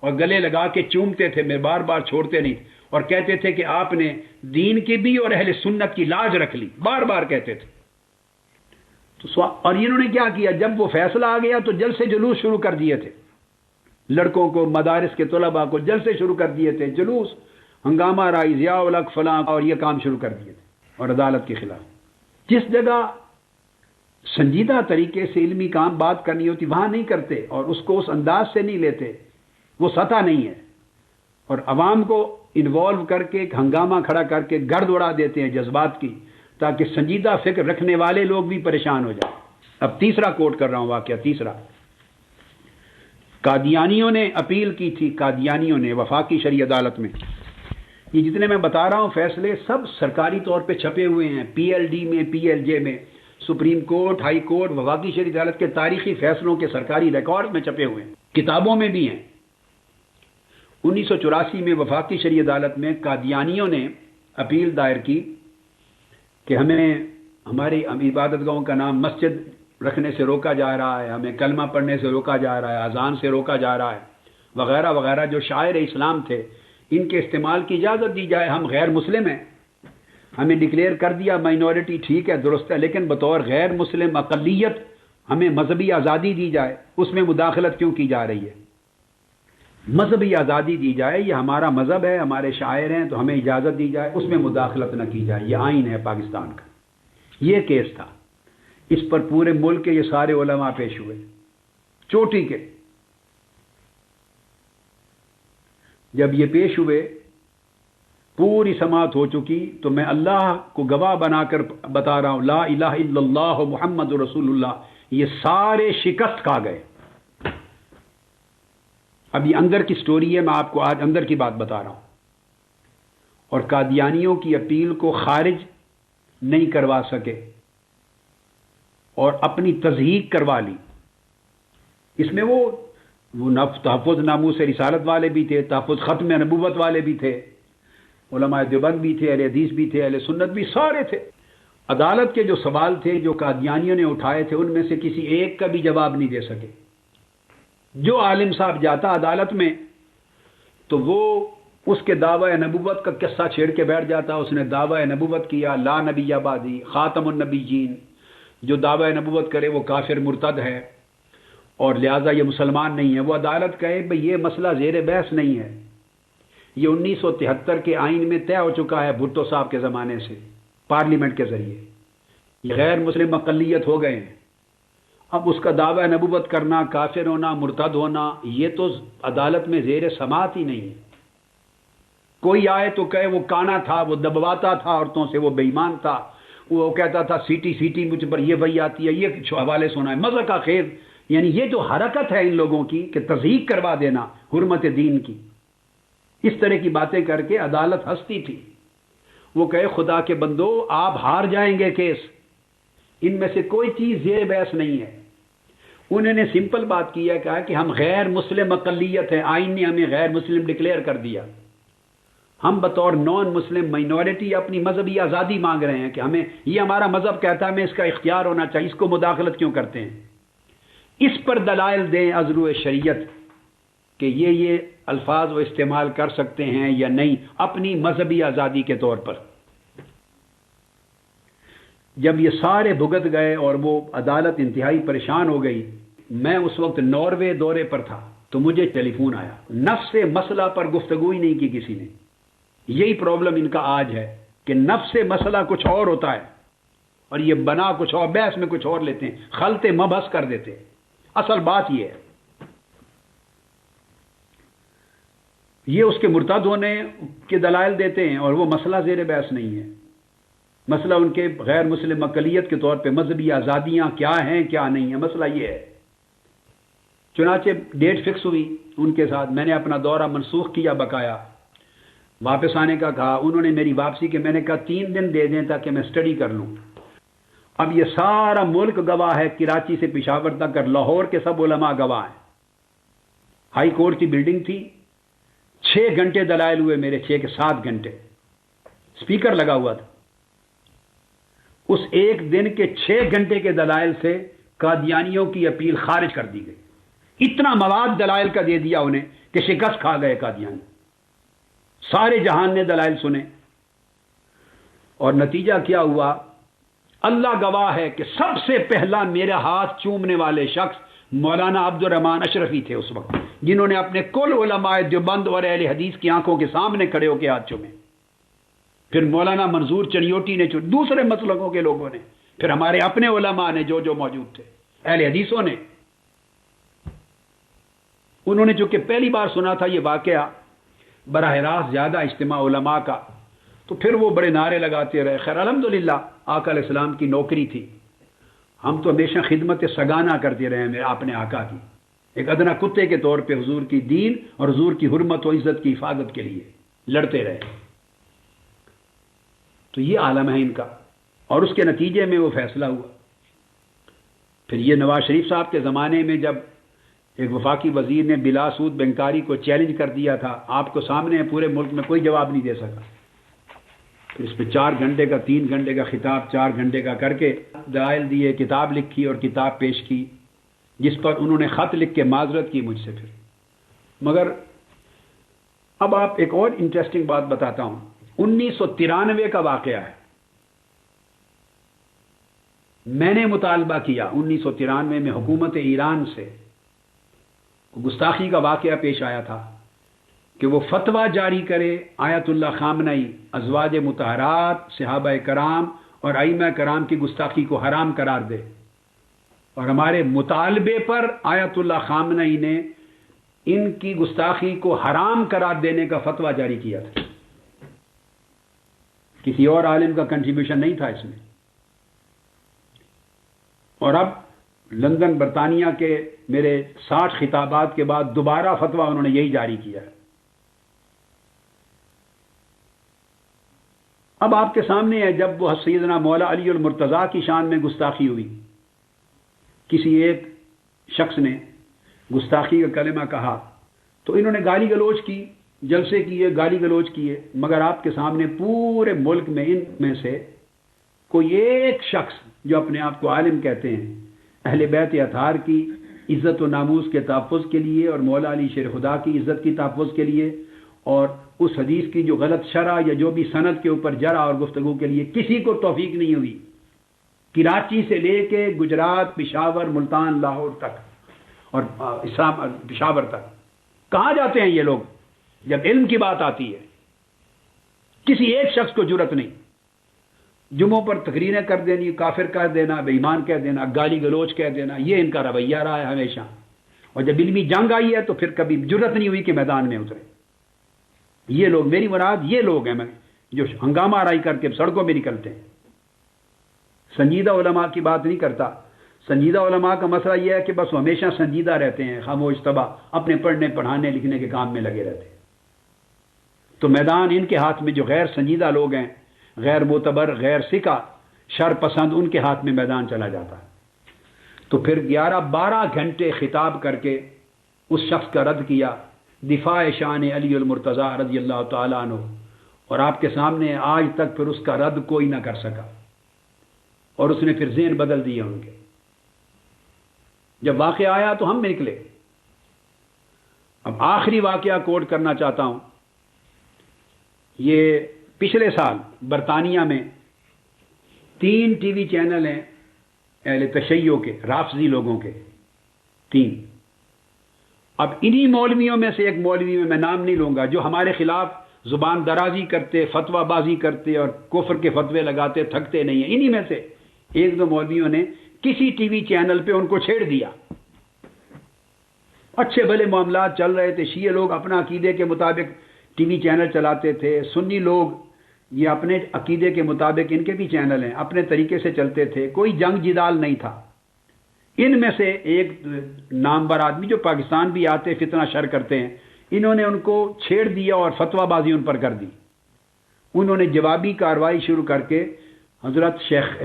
اور گلے لگا کے چومتے تھے، میں بار بار چھوڑتے نہیں، اور کہتے تھے کہ آپ نے دین کی بھی اور اہل سنت کی لاج رکھ لی، بار بار کہتے تھے. تو اور انہوں نے کیا کیا، جب وہ فیصلہ آ گیا تو جلسے جلوس شروع کر دیے تھے، لڑکوں کو، مدارس کے طلباء کو جلسے شروع کر دیے تھے، جلوس، ہنگامہ رائی، ضیاء الحق فلاں، اور یہ کام شروع کر دیے تھے، اور عدالت کے خلاف. جس جگہ سنجیدہ طریقے سے علمی کام بات کرنی ہوتی وہاں نہیں کرتے، اور اس کو اس انداز سے نہیں لیتے، وہ سطح نہیں ہے، اور عوام کو انوالو کر کے ایک ہنگامہ کھڑا کر کے گرد اڑا دیتے ہیں جذبات کی، تاکہ سنجیدہ فکر رکھنے والے لوگ بھی پریشان ہو جائیں. اب تیسرا کوٹ کر رہا ہوں واقعہ، تیسرا. قادیانیوں نے اپیل کی تھی، قادیانیوں نے وفاقی شرعی عدالت میں. یہ جتنے میں بتا رہا ہوں فیصلے سب سرکاری طور پہ چھپے ہوئے ہیں، PLD میں، PLJ میں، سپریم کورٹ، ہائی کورٹ، وفاقی شرعی عدالت کے تاریخی فیصلوں کے سرکاری ریکارڈ میں چھپے ہوئے ہیں، کتابوں میں بھی ہیں. 1984 میں وفاقی شرعی عدالت میں قادیانیوں نے اپیل دائر کی کہ ہمیں ہماری عبادت گاہوں کا نام مسجد رکھنے سے روکا جا رہا ہے، ہمیں کلمہ پڑھنے سے روکا جا رہا ہے، اذان سے روکا جا رہا ہے، وغیرہ وغیرہ. جو شاعر اسلام تھے ان کے استعمال کی اجازت دی جائے. ہم غیر مسلم ہیں، ہمیں ڈکلیئر کر دیا مائنورٹی، ٹھیک ہے، درست ہے، لیکن بطور غیر مسلم اقلیت ہمیں مذہبی آزادی دی جائے. اس میں مداخلت کیوں کی جا رہی ہے؟ مذہبی آزادی دی جائے، یہ ہمارا مذہب ہے، ہمارے شاعر ہیں، تو ہمیں اجازت دی جائے، اس میں مداخلت نہ کی جائے. یہ آئین ہے پاکستان کا. یہ کیس تھا، اس پر پورے ملک کے یہ سارے علماء پیش ہوئے. چوٹی کے. جب یہ پیش ہوئے پوری سماعت ہو چکی تو میں اللہ کو گواہ بنا کر بتا رہا ہوں لا الہ الا اللہ محمد رسول اللہ، یہ سارے شکست کھا گئے. اب یہ اندر کی سٹوری ہے، میں آپ کو آج اندر کی بات بتا رہا ہوں. اور قادیانیوں کی اپیل کو خارج نہیں کروا سکے اور اپنی تضحیق کروا لی. اس میں وہ تحفظ ناموس رسالت والے بھی تھے، تحفظ ختم نبوت والے بھی تھے، علماء دیوبند بھی تھے، اہل حدیث بھی تھے، اہل سنت بھی، سارے تھے. عدالت کے جو سوال تھے جو قادیانیوں نے اٹھائے تھے ان میں سے کسی ایک کا بھی جواب نہیں دے سکے. جو عالم صاحب جاتا عدالت میں تو وہ اس کے دعوی نبوت کا قصہ چھیڑ کے بیٹھ جاتا. اس نے دعوی نبوت کیا، لا نبی آبادی، خاتم النبیین، جو دعوی نبوت کرے وہ کافر مرتد ہے اور لہٰذا یہ مسلمان نہیں ہے. وہ عدالت کہے بھئی یہ مسئلہ زیر بحث نہیں ہے، یہ 1973 کے آئین میں طے ہو چکا ہے بھٹو صاحب کے زمانے سے پارلیمنٹ کے ذریعے. یہ غیر مسلم اقلیت ہو گئے ہیں. اب اس کا دعوی نبوت کرنا، کافر ہونا، مرتد ہونا، یہ تو عدالت میں زیر سماعت ہی نہیں ہے. کوئی آئے تو کہے وہ کانا تھا، وہ دبواتا تھا عورتوں سے، وہ بے ایمان تھا، وہ کہتا تھا سیٹی سیٹی مجھ پر یہ وہی آتی ہے، یہ حوالے سنا ہے مزہ کا خیر. یعنی یہ جو حرکت ہے ان لوگوں کی کہ تضحیق کروا دینا حرمت دین کی، اس طرح کی باتیں کر کے عدالت ہنستی تھی. وہ کہے خدا کے بندو آپ ہار جائیں گے کیس، ان میں سے کوئی چیز زیر بحث نہیں ہے. انہوں نے سمپل بات کی ہے، کہا کہ ہم غیر مسلم اقلیت ہیں، آئین نے ہمیں غیر مسلم ڈکلیئر کر دیا. ہم بطور نان مسلم مائنورٹی اپنی مذہبی آزادی مانگ رہے ہیں کہ ہمیں یہ ہمارا مذہب کہتا ہے ہمیں اس کا اختیار ہونا چاہیے، اس کو مداخلت کیوں کرتے ہیں؟ اس پر دلائل دیں ازرو شریعت کہ یہ الفاظ وہ استعمال کر سکتے ہیں یا نہیں اپنی مذہبی آزادی کے طور پر. جب یہ سارے بھگت گئے اور وہ عدالت انتہائی پریشان ہو گئی، میں اس وقت ناروے دورے پر تھا تو مجھے ٹیلی فون آیا. نفس مسئلہ پر گفتگو ہی نہیں کی کسی نے. یہی پرابلم ان کا آج ہے کہ نفس مسئلہ کچھ اور ہوتا ہے اور یہ بنا کچھ اور، بحث میں کچھ اور لیتے ہیں، خلط مبحث کر دیتے ہیں. اصل بات یہ ہے، یہ اس کے مرتد ہونے کے دلائل دیتے ہیں اور وہ مسئلہ زیر بحث نہیں ہے. مسئلہ ان کے غیر مسلم اقلیت کے طور پہ مذہبی آزادیاں کیا ہیں کیا نہیں ہیں، مسئلہ یہ ہے. چنانچہ ڈیٹ فکس ہوئی ان کے ساتھ، میں نے اپنا دورہ منسوخ کیا، بقایا واپس آنے کا کہا. انہوں نے میری واپسی کے، میں نے کہا 3 دن دے دیں تاکہ میں اسٹڈی کر لوں. اب یہ سارا ملک گواہ ہے، کراچی سے پشاور تک اور لاہور کے سب علماء گواہ ہیں. ہائی کورٹ کی بلڈنگ تھی، 6 گھنٹے دلائل ہوئے میرے، 6 کے 7 گھنٹے اسپیکر لگا ہوا تھا. اس ایک دن کے 6 گھنٹے کے دلائل سے قادیانیوں کی اپیل خارج کر دی گئی. اتنا مواد دلائل کا دے دیا انہیں کہ شکست کھا گئے قادیانی. سارے جہان نے دلائل سنے اور نتیجہ کیا ہوا؟ اللہ گواہ ہے کہ سب سے پہلا میرا ہاتھ چومنے والے شخص مولانا عبد الرحمان اشرفی تھے اس وقت، جنہوں نے اپنے کل علماء دیوبند اور اہل حدیث کی آنکھوں کے سامنے کھڑے ہو کے ہاتھ چومے. پھر مولانا منظور چنیوٹی نے، دوسرے مسلکوں کے لوگوں نے، پھر ہمارے اپنے علماء نے جو موجود تھے اہل حدیثوں نے. انہوں نے جو کہ پہلی بار سنا تھا یہ واقعہ براہ راست زیادہ اجتماع علماء کا، تو پھر وہ بڑے نعرے لگاتے رہے. خیر الحمدللہ آقا علیہ السلام کی نوکری تھی، ہم تو ہمیشہ خدمت سگانہ کرتے رہے ہیں اپنے آقا کی، ایک ادنا کتے کے طور پہ حضور کی دین اور حضور کی حرمت و عزت کی حفاظت کے لیے لڑتے رہے. تو یہ عالم ہے ان کا، اور اس کے نتیجے میں وہ فیصلہ ہوا. پھر یہ نواز شریف صاحب کے زمانے میں جب ایک وفاقی وزیر نے بلا سود بینکاری کو چیلنج کر دیا تھا، آپ کو سامنے ہے، پورے ملک میں کوئی جواب نہیں دے سکا. پھر اس پہ 4 گھنٹے کا 3 گھنٹے کا خطاب 4 گھنٹے کا کر کے دلائل دیے، کتاب لکھی اور کتاب پیش کی، جس پر انہوں نے خط لکھ کے معذرت کی مجھ سے. پھر مگر اب آپ ایک اور انٹرسٹنگ بات بتاتا ہوں. 1993 کا واقعہ ہے. میں نے مطالبہ کیا 1993 میں حکومت ایران سے، گستاخی کا واقعہ پیش آیا تھا کہ وہ فتویٰ جاری کرے آیت اللہ خامنئی ازواج مطہرات، صحابہ کرام اور ائمہ کرام کی گستاخی کو حرام قرار دے. اور ہمارے مطالبے پر آیت اللہ خامنئی نے ان کی گستاخی کو حرام قرار دینے کا فتویٰ جاری کیا تھا. کسی اور عالم کا کنٹریبیوشن نہیں تھا اس میں. اور اب لندن برطانیہ کے میرے 60 خطابات کے بعد دوبارہ فتویٰ انہوں نے یہی جاری کیا ہے. اب آپ کے سامنے ہے جب وہ سیدنا مولا علی المرتضیٰ کی شان میں گستاخی ہوئی، کسی ایک شخص نے گستاخی کا کلمہ کہا تو انہوں نے گالی گلوچ کی، جلسے کیے، گالی گلوچ کیے، مگر آپ کے سامنے پورے ملک میں ان میں سے کوئی ایک شخص جو اپنے آپ کو عالم کہتے ہیں، اہل بیت اطہار کی عزت و ناموس کے تحفظ کے لیے اور مولا علی شیر خدا کی عزت کی تحفظ کے لیے اور اس حدیث کی جو غلط شرح یا جو بھی سند کے اوپر جرح اور گفتگو کے لیے کسی کو توفیق نہیں ہوئی. کراچی سے لے کے گجرات، پشاور، ملتان، لاہور تک اور اسلام پشاور تک کہاں جاتے ہیں یہ لوگ جب علم کی بات آتی ہے؟ کسی ایک شخص کو جرت نہیں. جمعوں پر تقریریں کر دینی، کافر کہہ دینا، بے ایمان کہہ دینا، گالی گلوچ کہہ دینا، یہ ان کا رویہ رہا ہے ہمیشہ. اور جب علمی جنگ آئی ہے تو پھر کبھی جرت نہیں ہوئی کہ میدان میں اترے. یہ لوگ، میری مراد یہ لوگ ہیں جو ہنگامہ آرائی کر کے سڑکوں میں نکلتے ہیں. سنجیدہ علماء کی بات نہیں کرتا. سنجیدہ علماء کا مسئلہ یہ ہے کہ بس وہ ہمیشہ سنجیدہ رہتے ہیں، خاموش طبع اپنے پڑھنے پڑھانے لکھنے کے کام میں لگے رہتے ہیں. تو میدان ان کے ہاتھ میں جو غیر سنجیدہ لوگ ہیں، غیر معتبر، غیر سکہ، شر پسند، ان کے ہاتھ میں میدان چلا جاتا ہے. تو پھر 11-12 گھنٹے خطاب کر کے اس شخص کا رد کیا، دفاع شان علی المرتضیٰ رضی اللہ تعالیٰ عنہ. اور آپ کے سامنے آج تک پھر اس کا رد کوئی نہ کر سکا، اور اس نے پھر ذہن بدل دیے ان کے. جب واقعہ آیا تو ہم نکلے. اب آخری واقعہ کوٹ کرنا چاہتا ہوں. یہ پچھلے سال برطانیہ میں 3 ٹی وی چینل ہیں اہل تشیع کے، رافضی لوگوں کے 3. اب انہی مولویوں میں سے ایک مولوی میں نام نہیں لوں گا، جو ہمارے خلاف زبان درازی کرتے، فتویٰ بازی کرتے اور کفر کے فتوے لگاتے، تھکتے نہیں ہیں. انہی میں سے 1-2 مولویوں نے کسی ٹی وی چینل پہ ان کو چھیڑ دیا. اچھے بھلے معاملات چل رہے تھے، شیعہ لوگ اپنا عقیدے کے مطابق ٹی وی چینل چلاتے تھے، سنی لوگ یہ اپنے عقیدے کے مطابق، ان کے بھی چینل ہیں، اپنے طریقے سے چلتے تھے، کوئی جنگ جدال نہیں تھا. ان میں سے ایک نامور آدمی جو پاکستان بھی آتے فتنہ شر کرتے ہیں، انہوں نے ان کو چھیڑ دیا اور فتویٰ بازی ان پر کر دی. انہوں نے جوابی کارروائی شروع کر کے حضرت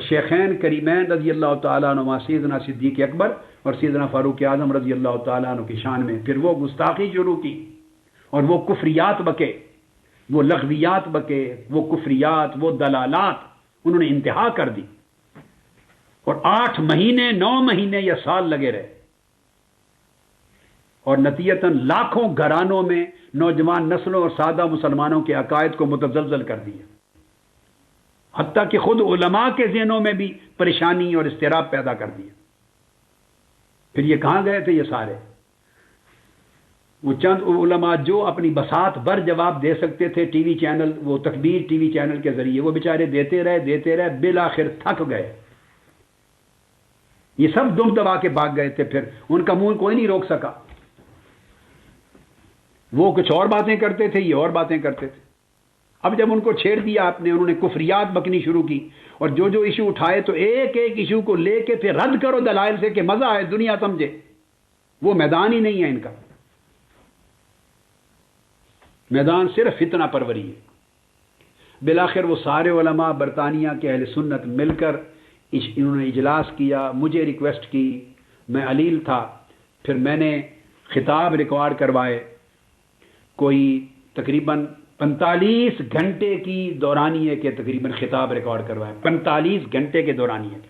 شیخین کریمین رضی اللہ تعالیٰ عنہ، سیدنا صدیق اکبر اور سیدنا فاروق اعظم رضی اللہ تعالیٰ عنہ کی شان میں پھر وہ گستاخی شروع کی اور وہ کفریات بکے، وہ لغویات بکے، وہ کفریات، وہ دلالات انہوں نے انتہا کر دی. اور 8 مہینے، 9 مہینے یا سال لگے رہے، اور نتیجتاً لاکھوں گھرانوں میں نوجوان نسلوں اور سادہ مسلمانوں کے عقائد کو متزلزل کر دیا. حتیٰ کہ خود علماء کے ذہنوں میں بھی پریشانی اور اضطراب پیدا کر دیا. پھر یہ کہاں گئے تھے یہ سارے؟ وہ چند علماء جو اپنی بساط بر جواب دے سکتے تھے ٹی وی چینل، وہ تکبیر ٹی وی چینل کے ذریعے، وہ بیچارے دیتے رہے، بالآخر تھک گئے. یہ سب دم دبا کے بھاگ گئے تھے. پھر ان کا منہ کوئی نہیں روک سکا. وہ کچھ اور باتیں کرتے تھے، یہ اور باتیں کرتے تھے. اب جب ان کو چھیڑ دیا آپ نے، انہوں نے کفریات بکنی شروع کی، اور جو ایشو اٹھائے تو ایک ایک ایشو کو لے کے پھر رد کرو دلائل سے کہ مزہ ہے، دنیا سمجھے. وہ میدان ہی نہیں ہے ان کا. میدان صرف فتنہ پروری ہے. بالآخر وہ سارے علماء برطانیہ کے اہل سنت مل کر انہوں نے اجلاس کیا، مجھے ریکویسٹ کی، میں علیل تھا. پھر میں نے خطاب ریکارڈ کروائے، کوئی تقریباً 45 گھنٹے کی دورانیے کے تقریباً خطاب ریکارڈ کروائے، 45 گھنٹے کے دورانیے کے.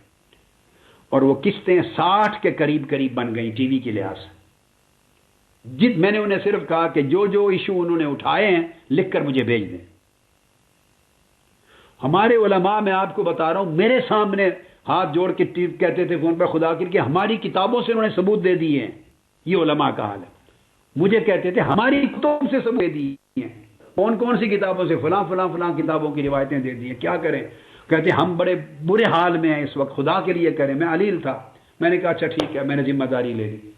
اور وہ قسطیں 60 کے قریب بن گئیں ٹی وی کے لحاظ سے. میں نے انہیں صرف کہا کہ جو ایشو انہوں نے اٹھائے ہیں لکھ کر مجھے بھیج دیں. ہمارے علماء، میں آپ کو بتا رہا ہوں، میرے سامنے ہاتھ جوڑ کے کہتے تھے فون پہ، خدا کر کے ہماری کتابوں سے انہوں نے ثبوت دے دیے ہیں. یہ علماء کا حال ہے. مجھے کہتے تھے ہماری کتابوں سے ثبوت دے دیے ہیں. کون سی کتابوں سے؟ فلاں کتابوں کی روایتیں دے دی ہیں. کیا کریں؟ کہتے ہم بڑے برے حال میں ہیں اس وقت، خدا کے لیے کریں. میں علیل تھا. میں نے کہا اچھا ٹھیک ہے، میں نے ذمہ داری لے لی.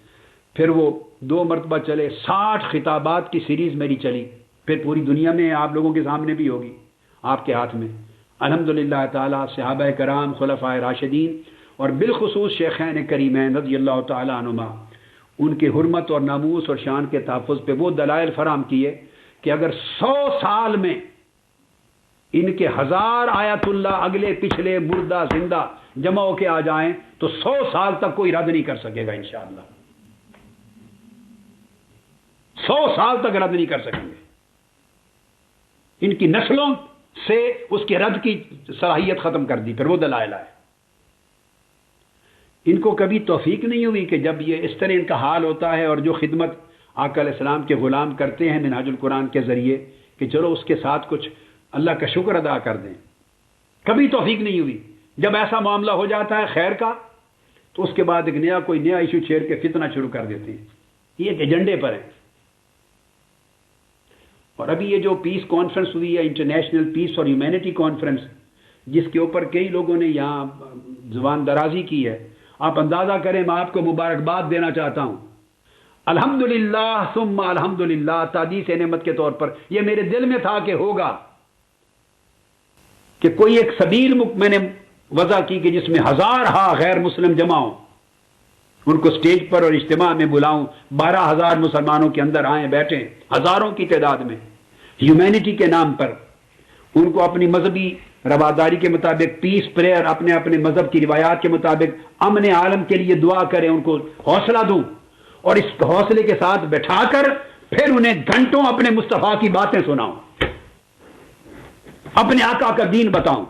پھر وہ 2 مرتبہ چلے، 60 خطابات کی سیریز میری چلی، پھر پوری دنیا میں آپ لوگوں کے سامنے بھی ہوگی، آپ کے ہاتھ میں. الحمدللہ تعالیٰ صحابہ کرام، خلفائے راشدین اور بالخصوص شیخین کریمین رضی اللہ تعالیٰ عنہما، ان کی حرمت اور ناموس اور شان کے تحفظ پہ وہ دلائل فراہم کیے کہ اگر 100 سال میں ان کے 1000 آیت اللہ اگلے پچھلے مردہ زندہ جمع ہو کے آ جائیں تو 100 سال تک کوئی رد نہیں کر سکے گا انشاءاللہ. 100 سال تک رد نہیں کر سکیں گے. ان کی نسلوں سے اس کے رد کی صلاحیت ختم کر دی. پھر وہ دلائل آئے. ان کو کبھی توفیق نہیں ہوئی کہ جب یہ اس طرح ان کا حال ہوتا ہے اور جو خدمت آقا علیہ السلام کے غلام کرتے ہیں منہاج القرآن کے ذریعے کہ چلو اس کے ساتھ کچھ اللہ کا شکر ادا کر دیں، کبھی توفیق نہیں ہوئی. جب ایسا معاملہ ہو جاتا ہے خیر کا تو اس کے بعد ایک نیا کوئی نیا ایشو چھیڑ کے فتنہ شروع کر دیتے ہیں. یہ ایک ایجنڈے پر ہے. اور ابھی یہ جو پیس کانفرنس ہوئی ہے، انٹرنیشنل پیس اور ہیومینٹی کانفرنس، جس کے اوپر کئی لوگوں نے یہاں زبان درازی کی ہے، آپ اندازہ کریں. میں آپ کو مبارکباد دینا چاہتا ہوں، الحمدللہ ثم الحمدللہ، تعدیث نعمت کے طور پر. یہ میرے دل میں تھا کہ ہوگا، کہ کوئی ایک سبیل میں نے وضع کی کہ جس میں 1000 غیر مسلم جمع ہوں، ان کو سٹیج پر اور اجتماع میں بلاؤں، 12000 مسلمانوں کے اندر آئیں بیٹھیں ہزاروں کی تعداد میں، ہیومینٹی کے نام پر ان کو اپنی مذہبی رواداری کے مطابق پیس پریئر، اپنے اپنے مذہب کی روایات کے مطابق امن عالم کے لیے دعا کریں، ان کو حوصلہ دوں اور اس حوصلے کے ساتھ بٹھا کر پھر انہیں گھنٹوں اپنے مصطفیٰ کی باتیں سناؤں، اپنے آقا کا دین بتاؤں،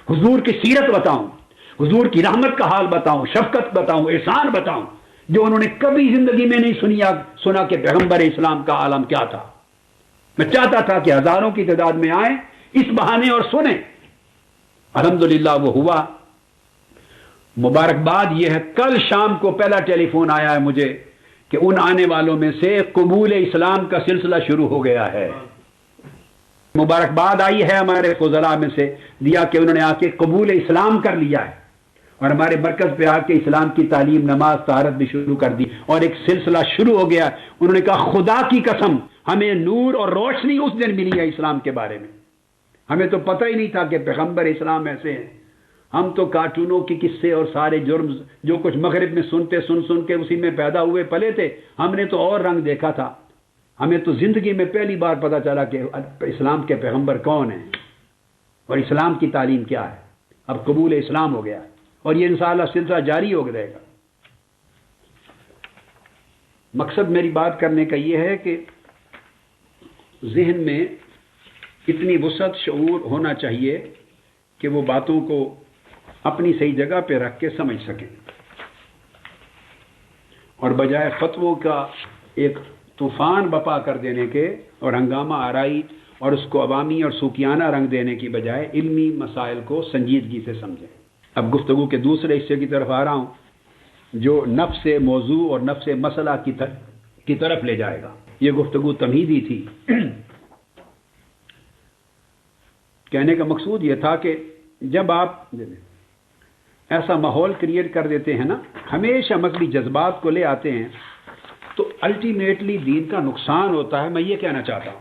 حضور کی سیرت بتاؤں، حضور کی رحمت کا حال بتاؤں، شفقت بتاؤں، احسان بتاؤں، جو انہوں نے کبھی زندگی میں نہیں سنا کہ پیغمبر اسلام کا عالم کیا تھا. میں چاہتا تھا کہ ہزاروں کی تعداد میں آئیں اس بہانے اور سنیں. الحمدللہ وہ ہوا. مبارکباد یہ ہے، کل شام کو پہلا ٹیلی فون آیا ہے مجھے کہ ان آنے والوں میں سے قبول اسلام کا سلسلہ شروع ہو گیا ہے. مبارکباد آئی ہے ہمارے فضلاء میں سے دیا کہ انہوں نے آ کے قبول اسلام کر لیا ہے اور ہمارے مرکز پہ آ کے اسلام کی تعلیم، نماز، طہارت بھی شروع کر دی اور ایک سلسلہ شروع ہو گیا. انہوں نے کہا خدا کی قسم ہمیں نور اور روشنی اس دن ملی ہے اسلام کے بارے میں. ہمیں تو پتہ ہی نہیں تھا کہ پیغمبر اسلام ایسے ہیں. ہم تو کارٹونوں کی قصے اور سارے جرم جو کچھ مغرب میں سنتے سن کے اسی میں پیدا ہوئے پلے تھے. ہم نے تو اور رنگ دیکھا تھا. ہمیں تو زندگی میں پہلی بار پتا چلا کہ اسلام کے پیغمبر کون ہیں اور اسلام کی تعلیم کیا ہے. اب قبول اسلام ہو گیا اور یہ انشاءاللہ سلسلہ جاری ہو رہے گا. مقصد میری بات کرنے کا یہ ہے کہ ذہن میں اتنی وسعت، شعور ہونا چاہیے کہ وہ باتوں کو اپنی صحیح جگہ پہ رکھ کے سمجھ سکیں اور بجائے فتووں کا ایک طوفان بپا کر دینے کے اور ہنگامہ آرائی اور اس کو عوامی اور سوکیانہ رنگ دینے کی بجائے علمی مسائل کو سنجیدگی سے سمجھیں. اب گفتگو کے دوسرے حصے کی طرف آ رہا ہوں جو نفس موضوع اور نفس مسئلہ کی طرف لے جائے گا. یہ گفتگو تمہیدی تھی. کہنے کا مقصود یہ تھا کہ جب آپ ایسا ماحول کریٹ کر دیتے ہیں نا، ہمیشہ مذہبی جذبات کو لے آتے ہیں، تو الٹیمیٹلی دین کا نقصان ہوتا ہے. میں یہ کہنا چاہتا ہوں